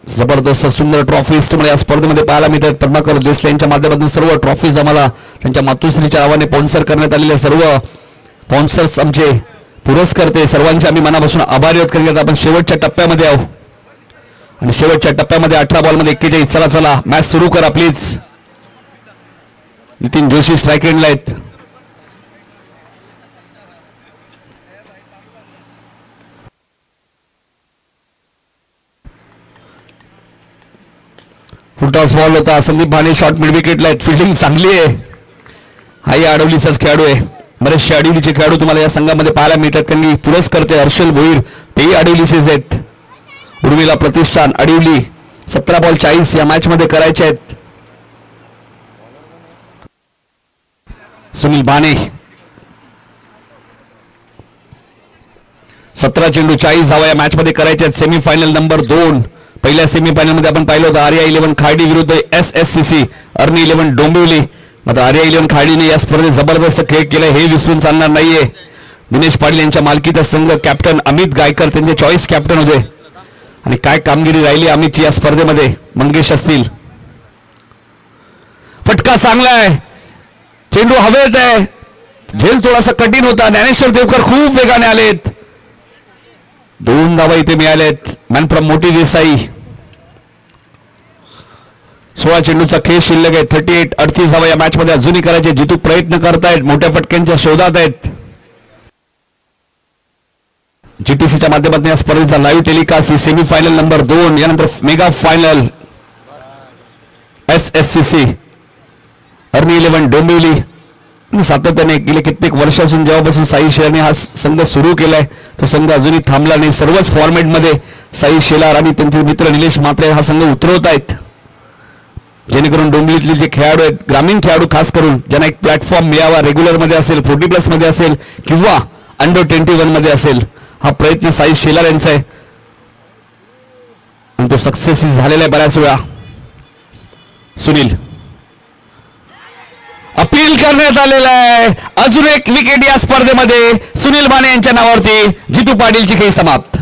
जबरदस्त सुंदर ट्रॉफीज तुम्हाला या स्पर्धेमध्ये पाहायला मिळतात. प्रभाकर देसले यांच्या माध्यमातून सर्व ट्रॉफीज आम्हाला त्यांच्या मातोश्रीच्या नावाने स्पॉन्सर करण्यात आलेले सर्व स्पॉन्सर्स, आमचे पुरस्कर्ते, सर्वांचे आम्ही मनापासून आभारी आहोत. कारण आपण शेवटच्या टप्प्यामध्ये आहोत, आणि शेवटच्या टप्प्यामध्ये 18 बॉलमध्ये 41. चला मॅच सुरू करा प्लीज. नितीन जोशी स्ट्राईक एंडला आहेत. फुलटॉस बॉल होता. संदीप भाणे शॉर्ट मिड विकेटला आहेत. फिल्डिंग चांगली आहे. हाही आडवलीचाच खेळाडू आहे. बरेचसे आडिवलीचे खेळाडू तुम्हाला या संघामध्ये पाहायला मिळतात. त्यांनी पुरस्कर्ते हर्षल भोईर तेही आडिवलीचेच आहेत. उर्मिला प्रतिष्ठान आडिवली 17 बॉल 40 या मॅच मध्ये करायचे आहेत. सुनील भाणे 17 चेंडू 40 धावा या मॅच मध्ये करायचे आहेत. Semifinal number 2. पहिल्या सेमीफायनल मध्ये आपण पाहिलं होतं आर्या 11 खाडी विरुद्ध SSCC अर्नी 11 डोंबिवली. मात्र आर्या 11 खाडीने या स्पर्धेत जबरदस्त खेळ केलाय, हे विसरून चालणार नाहीये. दिनेश पाटील यांच्या मालकीचा संघ, कॅप्टन अमित गायकर त्यांचे चॉईस कॅप्टन होते, आणि काय कामगिरी राहिली अमितची या स्पर्धेमध्ये. मंगेश असतील. फटका चांगला आहे. चेंडू हवेत आहे. झेल थोडासा कठीण होता. ज्ञानेश्वर देवकर खूप वेगाने आलेत. 2 धावा इथे मिळालेत. मॅन फ्रॉम मोठी देसाई. 16 चेंडूचा खेळ शिल्लक आहे. 38 धावा या मॅच मध्ये अजूनही करायचे. जितू प्रयत्न करतायत, मोठ्या फटक्यांच्या शोधात आहेत. GTCच्या माध्यमातून या स्पर्धेचा लाईव्ह टेलिकास्ट. सेमीफायनल नंबर 2, यानंतर mega final SSCC Arni 11 Dombivli. सातत्याने गेले कित्येक वर्षापासून जेव्हापासून साई शेलारने हा संघ सुरू केलाय, तो संघ अजूनही थांबला नाही. सर्वच फॉर्मॅटमध्ये साई शेलार आणि त्यांचे मित्र निलेश म्हात्रे हा संघ उतरवत आहेत, जेणेकरून डोंबिवलीतले जे खेळाडू आहेत, ग्रामीण खेळाडू खास करून, ज्यांना एक प्लॅटफॉर्म मिळावा, रेग्युलर मध्ये असेल, 40+ मध्ये असेल, किंवा अंडर 21 मध्ये असेल, हा प्रयत्न साई शेलार यांचा आहे, आणि तो सक्सेस झालेला आहे बऱ्याच वेळा. सुनील अपील करण्यात आलेला आहे. अजून एक विकेट या स्पर्धेमध्ये सुनील भाणे यांच्या नावावरती. जितू पाटीलची खेळी समाप्त.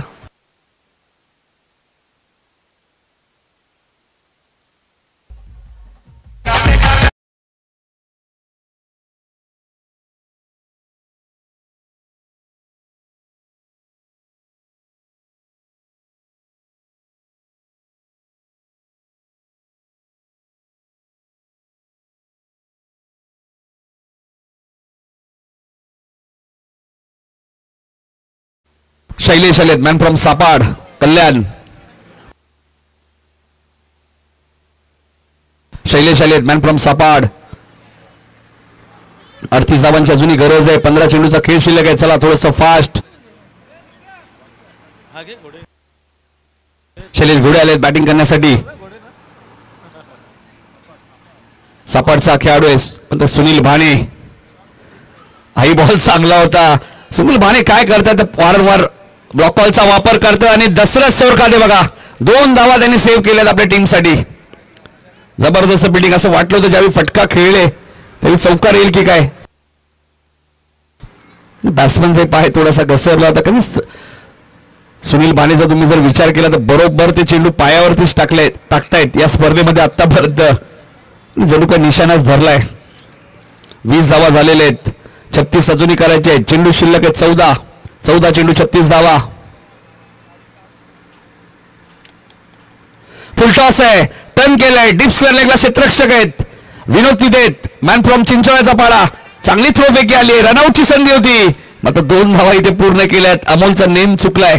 शैलेश आलेत मॅन फ्रॉम सापाड कल्याण. शैलेश आलेत मॅन फ्रॉम सापाड. 38 धावांची अजूनही गरज आहे. 15 चेंडूचा खेळ शिल्लक आहे. चला थोडस फास्ट. शैलेश घोडे आलेत बॅटिंग करण्यासाठी. सापाडचा खेळाडू आहे पण सुनील भाणे. हाई बॉल चांगला होता. सुनील भाणे काय करतात वारंवार ब्लॉक बॉलचा वापर करतात आणि दसरा स्कोर काढे बघा. 2 धावा त्यांनी सेव्ह केल्यात आपल्या टीमसाठी. जबरदस्त बिल्डिंग. असं वाटलं होतं ज्यावेळी फटका खेळले त्यावेळी चौकार येईल की काय. बॅट्समनचा पाय थोडासा घसरला होता. कधी सुनील भाणेचा तुम्ही जर विचार केला तर बरोबर ते चेंडू पायावरतीच टाकतायत या स्पर्धेमध्ये आतापर्यंत. जणू का निशाणाच धरलाय. 20 धावा झालेले आहेत. 36 अजूनही करायचे आहेत. चेंडू शिल्लक आहेत 14 चेंडू 36 धावा. फुलटॉस आहे. टर्न केलाय. डीप स्क्वेअर लेगला क्षेत्ररक्षक आहेत विनोद तिदेत मॅन फ्रॉम चिंचोळ्याचा पाडा. चांगली थ्रो फेकी आली. रनआउटची संधी होती मात्र 2 धावा इथे पूर्ण केल्यात. अमोलचा नेम चुकलाय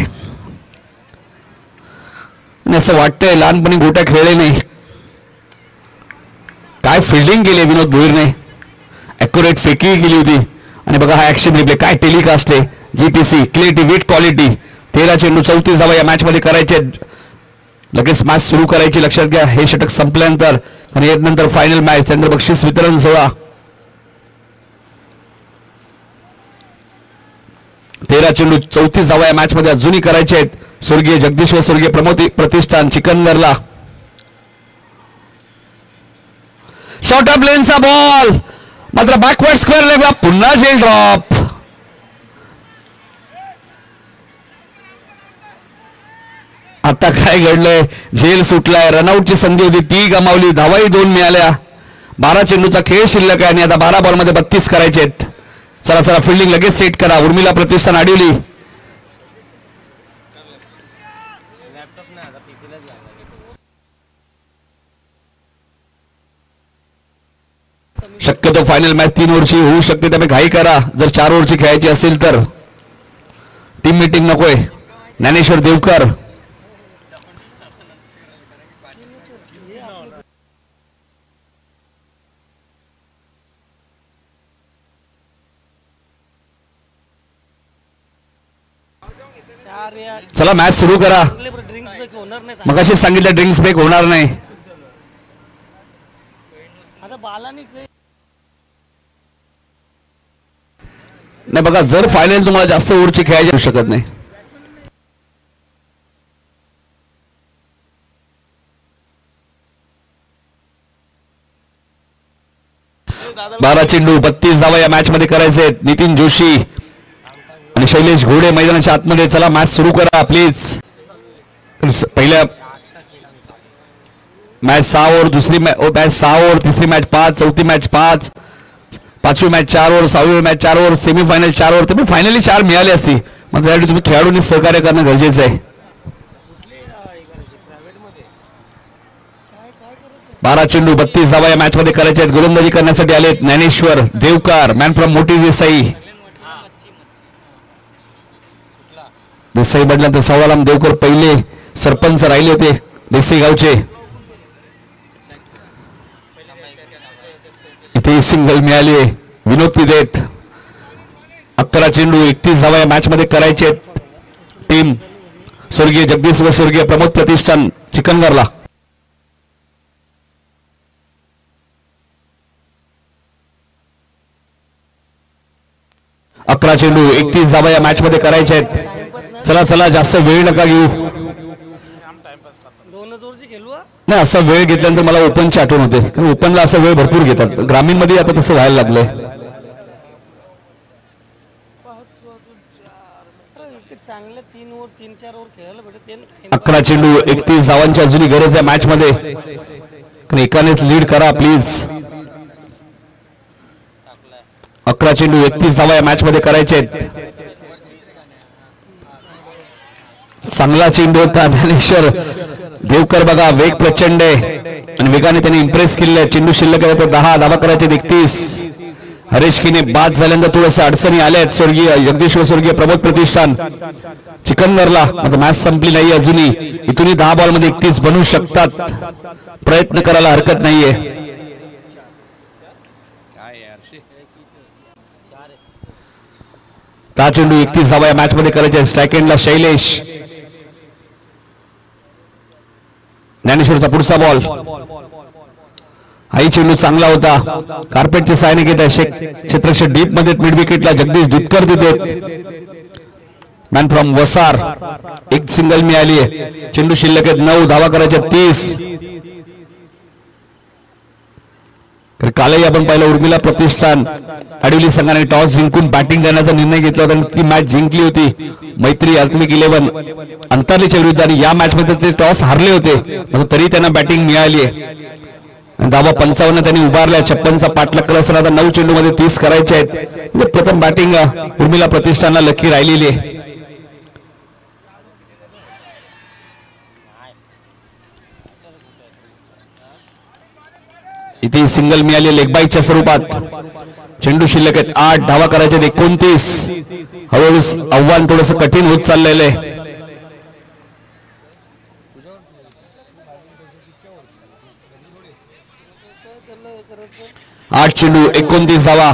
आणि असं वाटतंय लहानपणी गोट्या खेळले नाही. काय फिल्डिंग केली विनोद भोईरने. ॲक्युरेट फेकी केली होती आणि बघा हा ऍक्शन रिप्ले काय टेलिकास्ट आहे. GTC clarity with quality. 13 चेंडू 34 धावा या मॅच मध्ये करायचे. लगेच मॅच सुरू करायची. लक्षात घ्या हे षटक संपल्यानंतर आणि यानंतर फायनल मॅच त्यानंतर बक्षीस वितरण सोहळा. 13 चेंडू 34 धावा या मॅच मध्ये अजूनही करायचे आहेत. स्वर्गीय जगदीश व स्वर्गीय प्रमोद प्रतिष्ठान चिकनगरला. शॉर्ट अप लेनचा बॉल मात्र बॅकवर्ड स्क्वेअर लेगला पुन्हा झेल ड्रॉप. आता काय घडलंय. झेल सुटलाय. रनआउटची संधी होती ती गमावली. धावाही 2 मिळाल्या. 12 चेंडूचा खेळ शिल्लक आहे आणि आता 12 बॉलमध्ये 32 करायचे आहेत. चला चला फिल्डिंग लगेच सेट करा. उर्मिला प्रतिष्ठान आडिवली. शक्यतो फायनल मॅच 3 ओव्हरची होऊ शकते त्यामुळे घाई करा. जर 4 ओव्हरची खेळायची असेल तर. टीम मीटिंग नकोय. ज्ञानेश्वर देवकर. चला मॅच सुरू करा. मगाशी सांगितलं ड्रिंक्स ब्रेक होणार नाही. नाही बघा जर फायनल तुम्हाला जास्त ओव्हरची खेळायची होऊ शकत नाही. बारा चेंडू 32 धावा या मॅच मध्ये करायचे. नितीन जोशी आणि शैलेश घोडे मैदानाच्या आतमध्ये. चला मॅच सुरू करा प्लीज. पहिल्या मॅच 6 ओव्हर. दुसरी मॅच 6 ओव्हर. तिसरी मॅच 5. चौथी मॅच 5. पाचवी मॅच 4 ओव्हर. 6वी मॅच 4 ओव्हर. Semifinal 4 over. तर फायनली 4 मिळाली असती. मग त्यासाठी तुम्ही खेळाडूंनी सहकार्य करणं गरजेचं आहे. 12 चेंडू 32 धावा या मॅच मध्ये करायचे आहेत. गोलंदाजी करण्यासाठी आलेत ज्ञानेश्वर देवकर मॅन फ्रॉम मोठी देसाई. देसाई बदल्यानंतर सवालाम देवकर पहिले सरपंच राहिले होते देसाई गावचे. इथे सिंगल मिळाली आहे विनोद तिदेत. 11 चेंडू 31 धावा या मॅच मध्ये करायचे. टीम स्वर्गीय जगदीश व स्वर्गीय प्रमोद प्रतिष्ठान चिकनगरला. अकरा चेंडू 31 धावा या मॅच मध्ये करायचे आहेत. चला चला जास्त वेळ नका घेऊ. नाही असा वेळ घेतल्यानंतर मला ओपनची आठवण होते कारण ओपनला असा वेळ भरपूर घेतात. ग्रामीण मध्ये आता तसं व्हायला लागलंय. अकरा चेंडू 31 धावांची अजूनही गरज आहे मॅच मध्ये. एकानेच लीड करा प्लीज. 11 चेंडू 31 धावा या मॅच मध्ये करायचे आहेत. चांगला चेंडू होता. ज्ञानेश्वर देवकर बघा वेग प्रचंड आहे आणि वेगाने त्यांनी इम्प्रेस केलेला आहे. चेंडू शिल्लक आहे तर 10 धावा करायचे. 31 हरेश किने बाद झाल्यानंतर थोडंसं अडचणी आल्या आहेत. स्वर्गीय जगदीश व स्वर्गीय प्रमोद प्रतिष्ठान चिकनगरला. आता मॅच संपली नाही अजूनही. इथूनही 10 बॉल मध्ये 31 बनवू शकतात. प्रयत्न करायला हरकत नाहीये. ता चेंडू 31 धावा या मॅच मध्ये करायचे. स्ट्राईक एंडला शैलेश. ज्ञानेश्वरचा पुढचा बॉल. हाई चेंडू चांगला होता. कार्पेटची सायने घेत आहे. क्षेत्रक्षेत्र डीप मध्ये मिड विकेटला जगदीश दुधकर देत. मॅन फ्रॉम वसार. एक सिंगल मिळाली आहे. चेंडू शिल्लक आहेत 9 धावा करायच्या 30. कालही आपण पाहिलं उर्मिला प्रतिष्ठान आडिवली संघाने टॉस जिंकून बॅटिंग करण्याचा निर्णय घेतला होता आणि ती मॅच जिंकली होती. मैत्री अल्टिमेट 11 अंतरलीच्या विरुद्ध आणि या मॅच मध्ये ते टॉस हारले होते तरी त्यांना बॅटिंग मिळाली आहे. धावा 55 त्यांनी उभारल्या. 56चा पाठलाग करत असताना आता 9 चेंडू मध्ये 30 करायचे आहेत. प्रथम बॅटिंग उर्मिला प्रतिष्ठानला लकी राहिलेली आहे. इथे सिंगल मिळाली लेग बाईच्या स्वरूपात. चेंडू शिल्लक आहेत 8 धावा करायचे 29. हळूहळू आव्हान थोडंसं कठीण होत चाललेलं आहे. 8 चेंडू 29 धावा.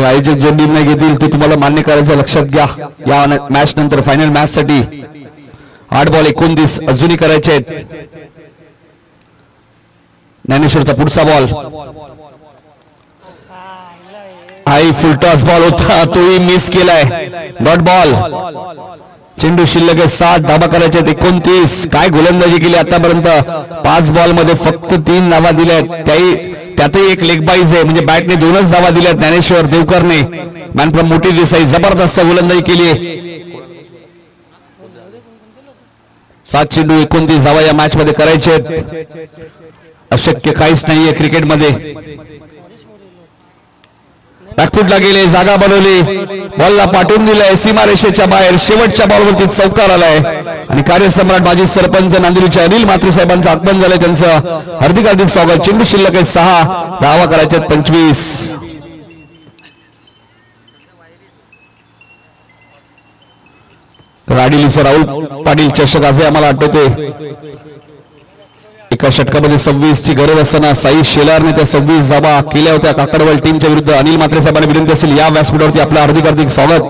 आयोजक जो निर्णय घेतील ते तुम्हाला मान्य करायचं लक्षात घ्या. या मॅच नंतर फायनल मॅच साठी 8 बॉल 29 अजूनही करायचे आहेत. ज्ञानेश्वरचा पुढचा बॉल. हाई फुलटॉस बॉल होता तोही मिस केलाय. Dot ball. चेंडू शिल्लक आहे 7 धावा करायचे 29. काय गोलंदाजी केली आतापर्यंत. 5 बॉल मध्ये फक्त 3 धावा दिल्या. त्यातही एक लेग बाईज आहे म्हणजे बॅटने 2च धावा दिल्या. ज्ञानेश्वर देवकरने मॅन फ्रॉम मोठी देसाई जबरदस्त गोलंदाजी केली आहे. 7 चेंडू 29 धावा या मॅच मध्ये करायचे आहेत. अशक्य काहीच नाहीये क्रिकेटमध्ये. बॅकफुटला गेले. जागा बनवली. बॉलला पाठवून दिलंय सीमारेषेच्या बाहेर. शेवटच्या बॉलवरती चौकार आलाय आणि कार्यसम्राट माजी सरपंच नांदिवलीचे अनिल म्हात्रे साहेबांचं आगमन झालंय. त्यांचं हार्दिक स्वागत. चेंडू शिल्लक आहे 6 धावा करायचे 25. राडिलीचा राहुल पाटील चषक असे आम्हाला आठवते. एका षटकामध्ये 26 ची गरज असताना साई शेलारने त्या 26 धावा केल्या होत्या काकडवाल टीमच्या विरुद्ध. अनिल म्हात्रे साहेबांना विनंती असेल या व्यासपीठावरती आपलं हार्दिक स्वागत.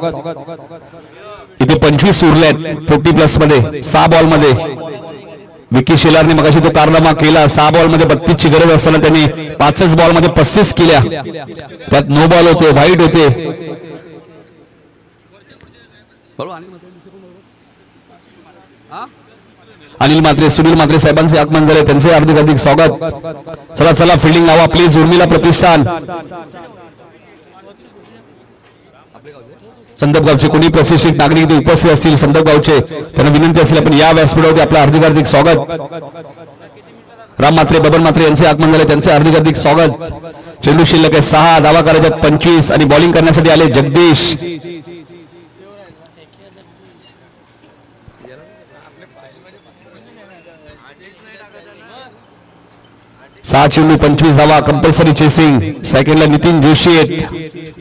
इथे 25 उरले आहेत 40+ मध्ये. 6 बॉल मध्ये विकी शेलारने मगाशी तो कारनामा केला. 6 बॉल मध्ये 32 ची गरज असताना त्यांनी 5च बॉल मध्ये 35 केल्या. त्यात नो बॉल होते, व्हाईट होते. अनिल म्हात्रे सुनील म्हात्रे साहेबांचे आगमन झाले. त्यांचे हार्दिक स्वागत. चला चला फिल्डिंग लावा प्लीज. उर्मिला प्रतिष्ठान संदपगावचे कोणी प्रशिक्षित नागरिक उपस्थित असतील संदपगावचे त्यांना विनंती असेल आपण या व्यासपीठावरती आपलं हार्दिक स्वागत. राम म्हात्रे बबन म्हात्रे यांचे आगमन झाले. त्यांचे हार्दिक स्वागत. चेंडू शिल्लक आहे 6 धावा करायच्यात 25 आणि बॉलिंग करण्यासाठी आले जगदीश. 6 चेंडू 25 धावा. Compulsory chasing. सेकंडला नितीन जोशी आहेत.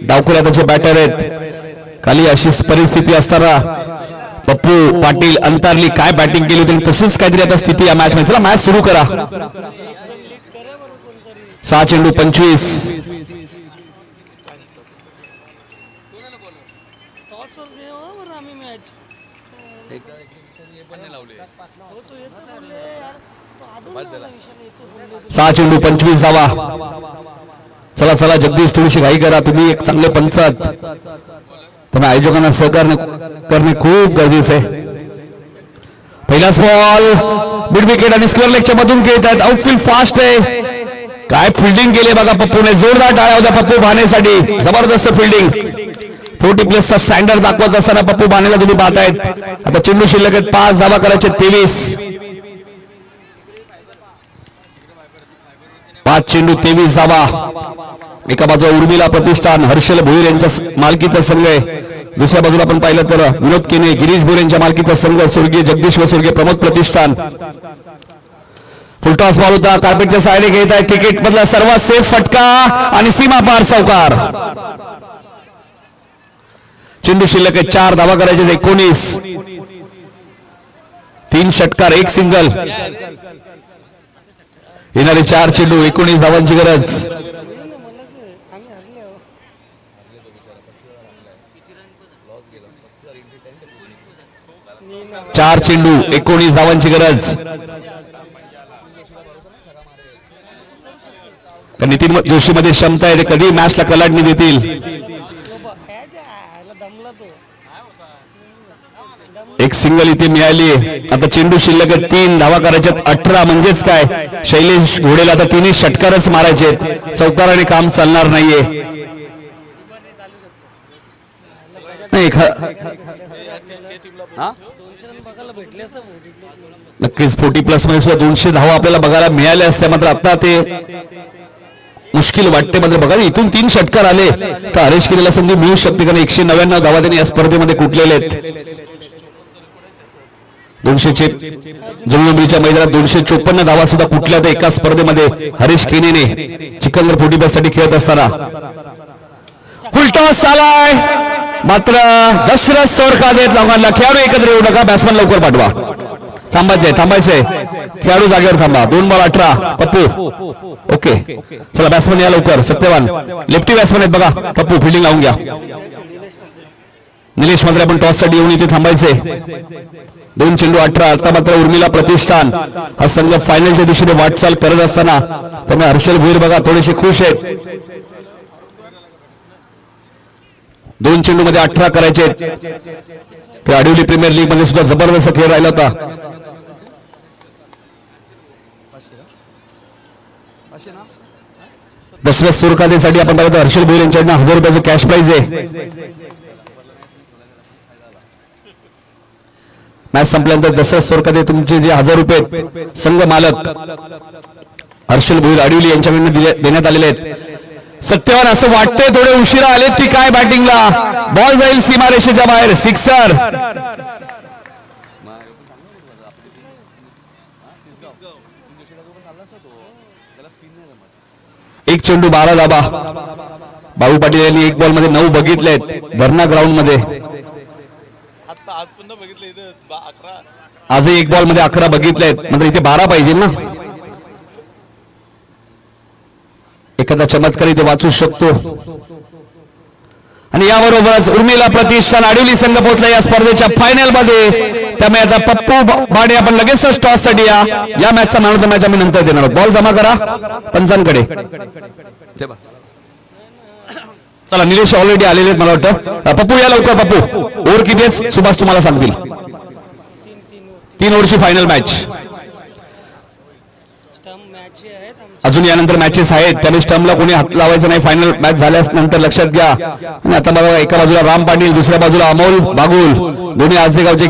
डावखुल्या त्याचे बॅटर आहेत. खाली अशी परिस्थिती असताना पप्पू पाटील अंतारली काय बॅटिंग केली होती तशीच काहीतरी आता स्थिती या मॅच मध्ये. चला मॅच सुरू करा. 6 चेंडू 25. सहा चेंडू 25 धावा. चला चला जगदीश थोडीशी घाई करा. तुम्ही एक चांगले पंच आहात. तुम्ही आयोजकांना सहकार्य करणे खूप गरजेचे आहे. पहिलाच बॉल मिड विकेट आणि स्क्वेअर लेगच्या मधून खेळत आहेत. आउटफील्ड फास्ट आहे. काय फिल्डिंग केली बघा पप्पूने. जोरदार टाळ्या होत्या पप्पू भानेसाठी. जबरदस्त फिल्डिंग. 40+ चा स्टँडर्ड दाखवत असताना पप्पू भानेला तुम्ही पाहतायत. आता चेंडू शिल्लक आहेत 5 धावा करायचे 23. 5 चेंडू 23 धावा. एका बाजूला उर्मिला प्रतिष्ठान हर्षल भोईर यांच्या मालकीचा संघ आहे. दुसऱ्या बाजूला आपण पाहिलं तर विनोद केने गिरीश भोईर यांच्या मालकीचा संघ स्वर्गीय जगदीश व स्वर्गीय प्रमोद प्रतिष्ठान. फुलटॉस बॉल होता, कार्पेटच्या साहाय्याने घेत आहे क्रिकेट मधला सर्वात सेफ फटका आणि सीमा पार चौकार. चेंडू शिल्लक आहे, 4 धावा करायचे, 19. 3 षटकार 1 सिंगल. येणारे 4 चेंडू 19 धावांची गरज. 4 चेंडू 19 धावांची गरज. नितीन जोशी मध्ये क्षमता आहे, कधी मॅचला कलाटणी देतील. एक सिंगल इथे मिळाली. आता चेंडू शिल्लक 3 धावा करायच्यात, 18. म्हणजेच काय, शैलेश घोडेला आता 3 षटकारच मारायचे, चौकाराने काम चालणार नाहीये. नक्कीच 40+ मध्ये सुद्धा 200 धावा आपल्याला बघायला मिळाल्या असत्या, मात्र आता ते मुश्किल वाटते. मात्र बघा इथून 3 षटकार आले तर हरेश केलेला संधी मिळू शकते, कारण 199 धावा त्यांनी या स्पर्धेमध्ये कुठलेले आहेत. 200 जुळुंबरीच्या मैदानात 254 धावा सुद्धा कुठल्या तर एका स्पर्धेमध्ये हरीश केनेने चिकनगर 40+ साठी खेळत असताना. फुलटॉस आलाय, मात्र दशरथ सोरका देत लोकांना खेळाडू एकत्र येऊ नका, बॅट्समन लवकर पाठवा. थांबायचंय, खेळाडू जागेवर थांबा. 2 बॉल 18. पप्पू ओके, चला बॅट्समन या लवकर. सत्यवान लेफ्टी बॅट्समन आहेत बघा. पप्पू फिल्डिंग लावून घ्या. निलेश मात्र आपण टॉस साठी येऊन इथे थांबायचे. 2 चेंडू 18. आता मात्र उर्मिला प्रतिष्ठान हा संघ फायनलच्या दिशेने वाटचाल करत असताना त्यामुळे हर्षल भोईर बघा थोडेसे खुश आहेत. 2 चेंडू मध्ये 18 करायचे. आडिवली प्रीमियर लीग मध्ये सुद्धा जबरदस्त खेळ राहिला होता. दशरथ सुरकादेसाठी आपण बघतो हर्षल भोईर यांच्याकडनं 1000 रुपयाचं कॅश प्राइज आहे. मॅच संपल्यानंतर दशरथ सोरकादे तुमचे जे 1000 रुपये संघ मालक हर्षल भोईर आडिवली यांच्याकडून देण्यात आलेले आहेत. सत्यवान असं वाटतंय थोडे उशिरा आलेत की काय बॅटिंगला. बॉल जाईल सीमारेषेच्या बाहेर, सिक्सर. एक चेंडू 12 धाबा. बाबू पाटील यांनी 1 बॉल मध्ये 9 बघितलेत धरणा ग्राउंड मध्ये. आजही 1 बॉल मध्ये 11 बघितलेत, म्हणजे इथे 12 पाहिजे ना. एखादा चमत्कार इथे वाचू शकतो. आणि याबरोबरच उर्मिला प्रतिष्ठान आडिवली संघ पोहोचला या स्पर्धेच्या फायनल मध्ये. त्यामुळे आता पप्पू बाडे आपण लगेचच टॉस साठी या मॅचचा मॅन ऑफ द मॅच आम्ही नंतर देणार आहोत. बॉल जमा करा पंचांकडे. चला निलेश ऑलरेडी आलेले मला वाटतं. पप्पू या लवकर. पप्पू ओव्हर किती आहेत सुभाष तुम्हाला सांगतील. 3 ओव्हरची फायनल मॅच. अजून यानंतर मॅचेस आहेत, त्याने स्टंपला कोणी हात लावायचं नाही फायनल मॅच झाल्यास नंतर लक्षात घ्या. आणि आता बघा एका बाजूला राम पाटील, दुसऱ्या बाजूला अमोल बागुल, दोन्ही आजरे गावचे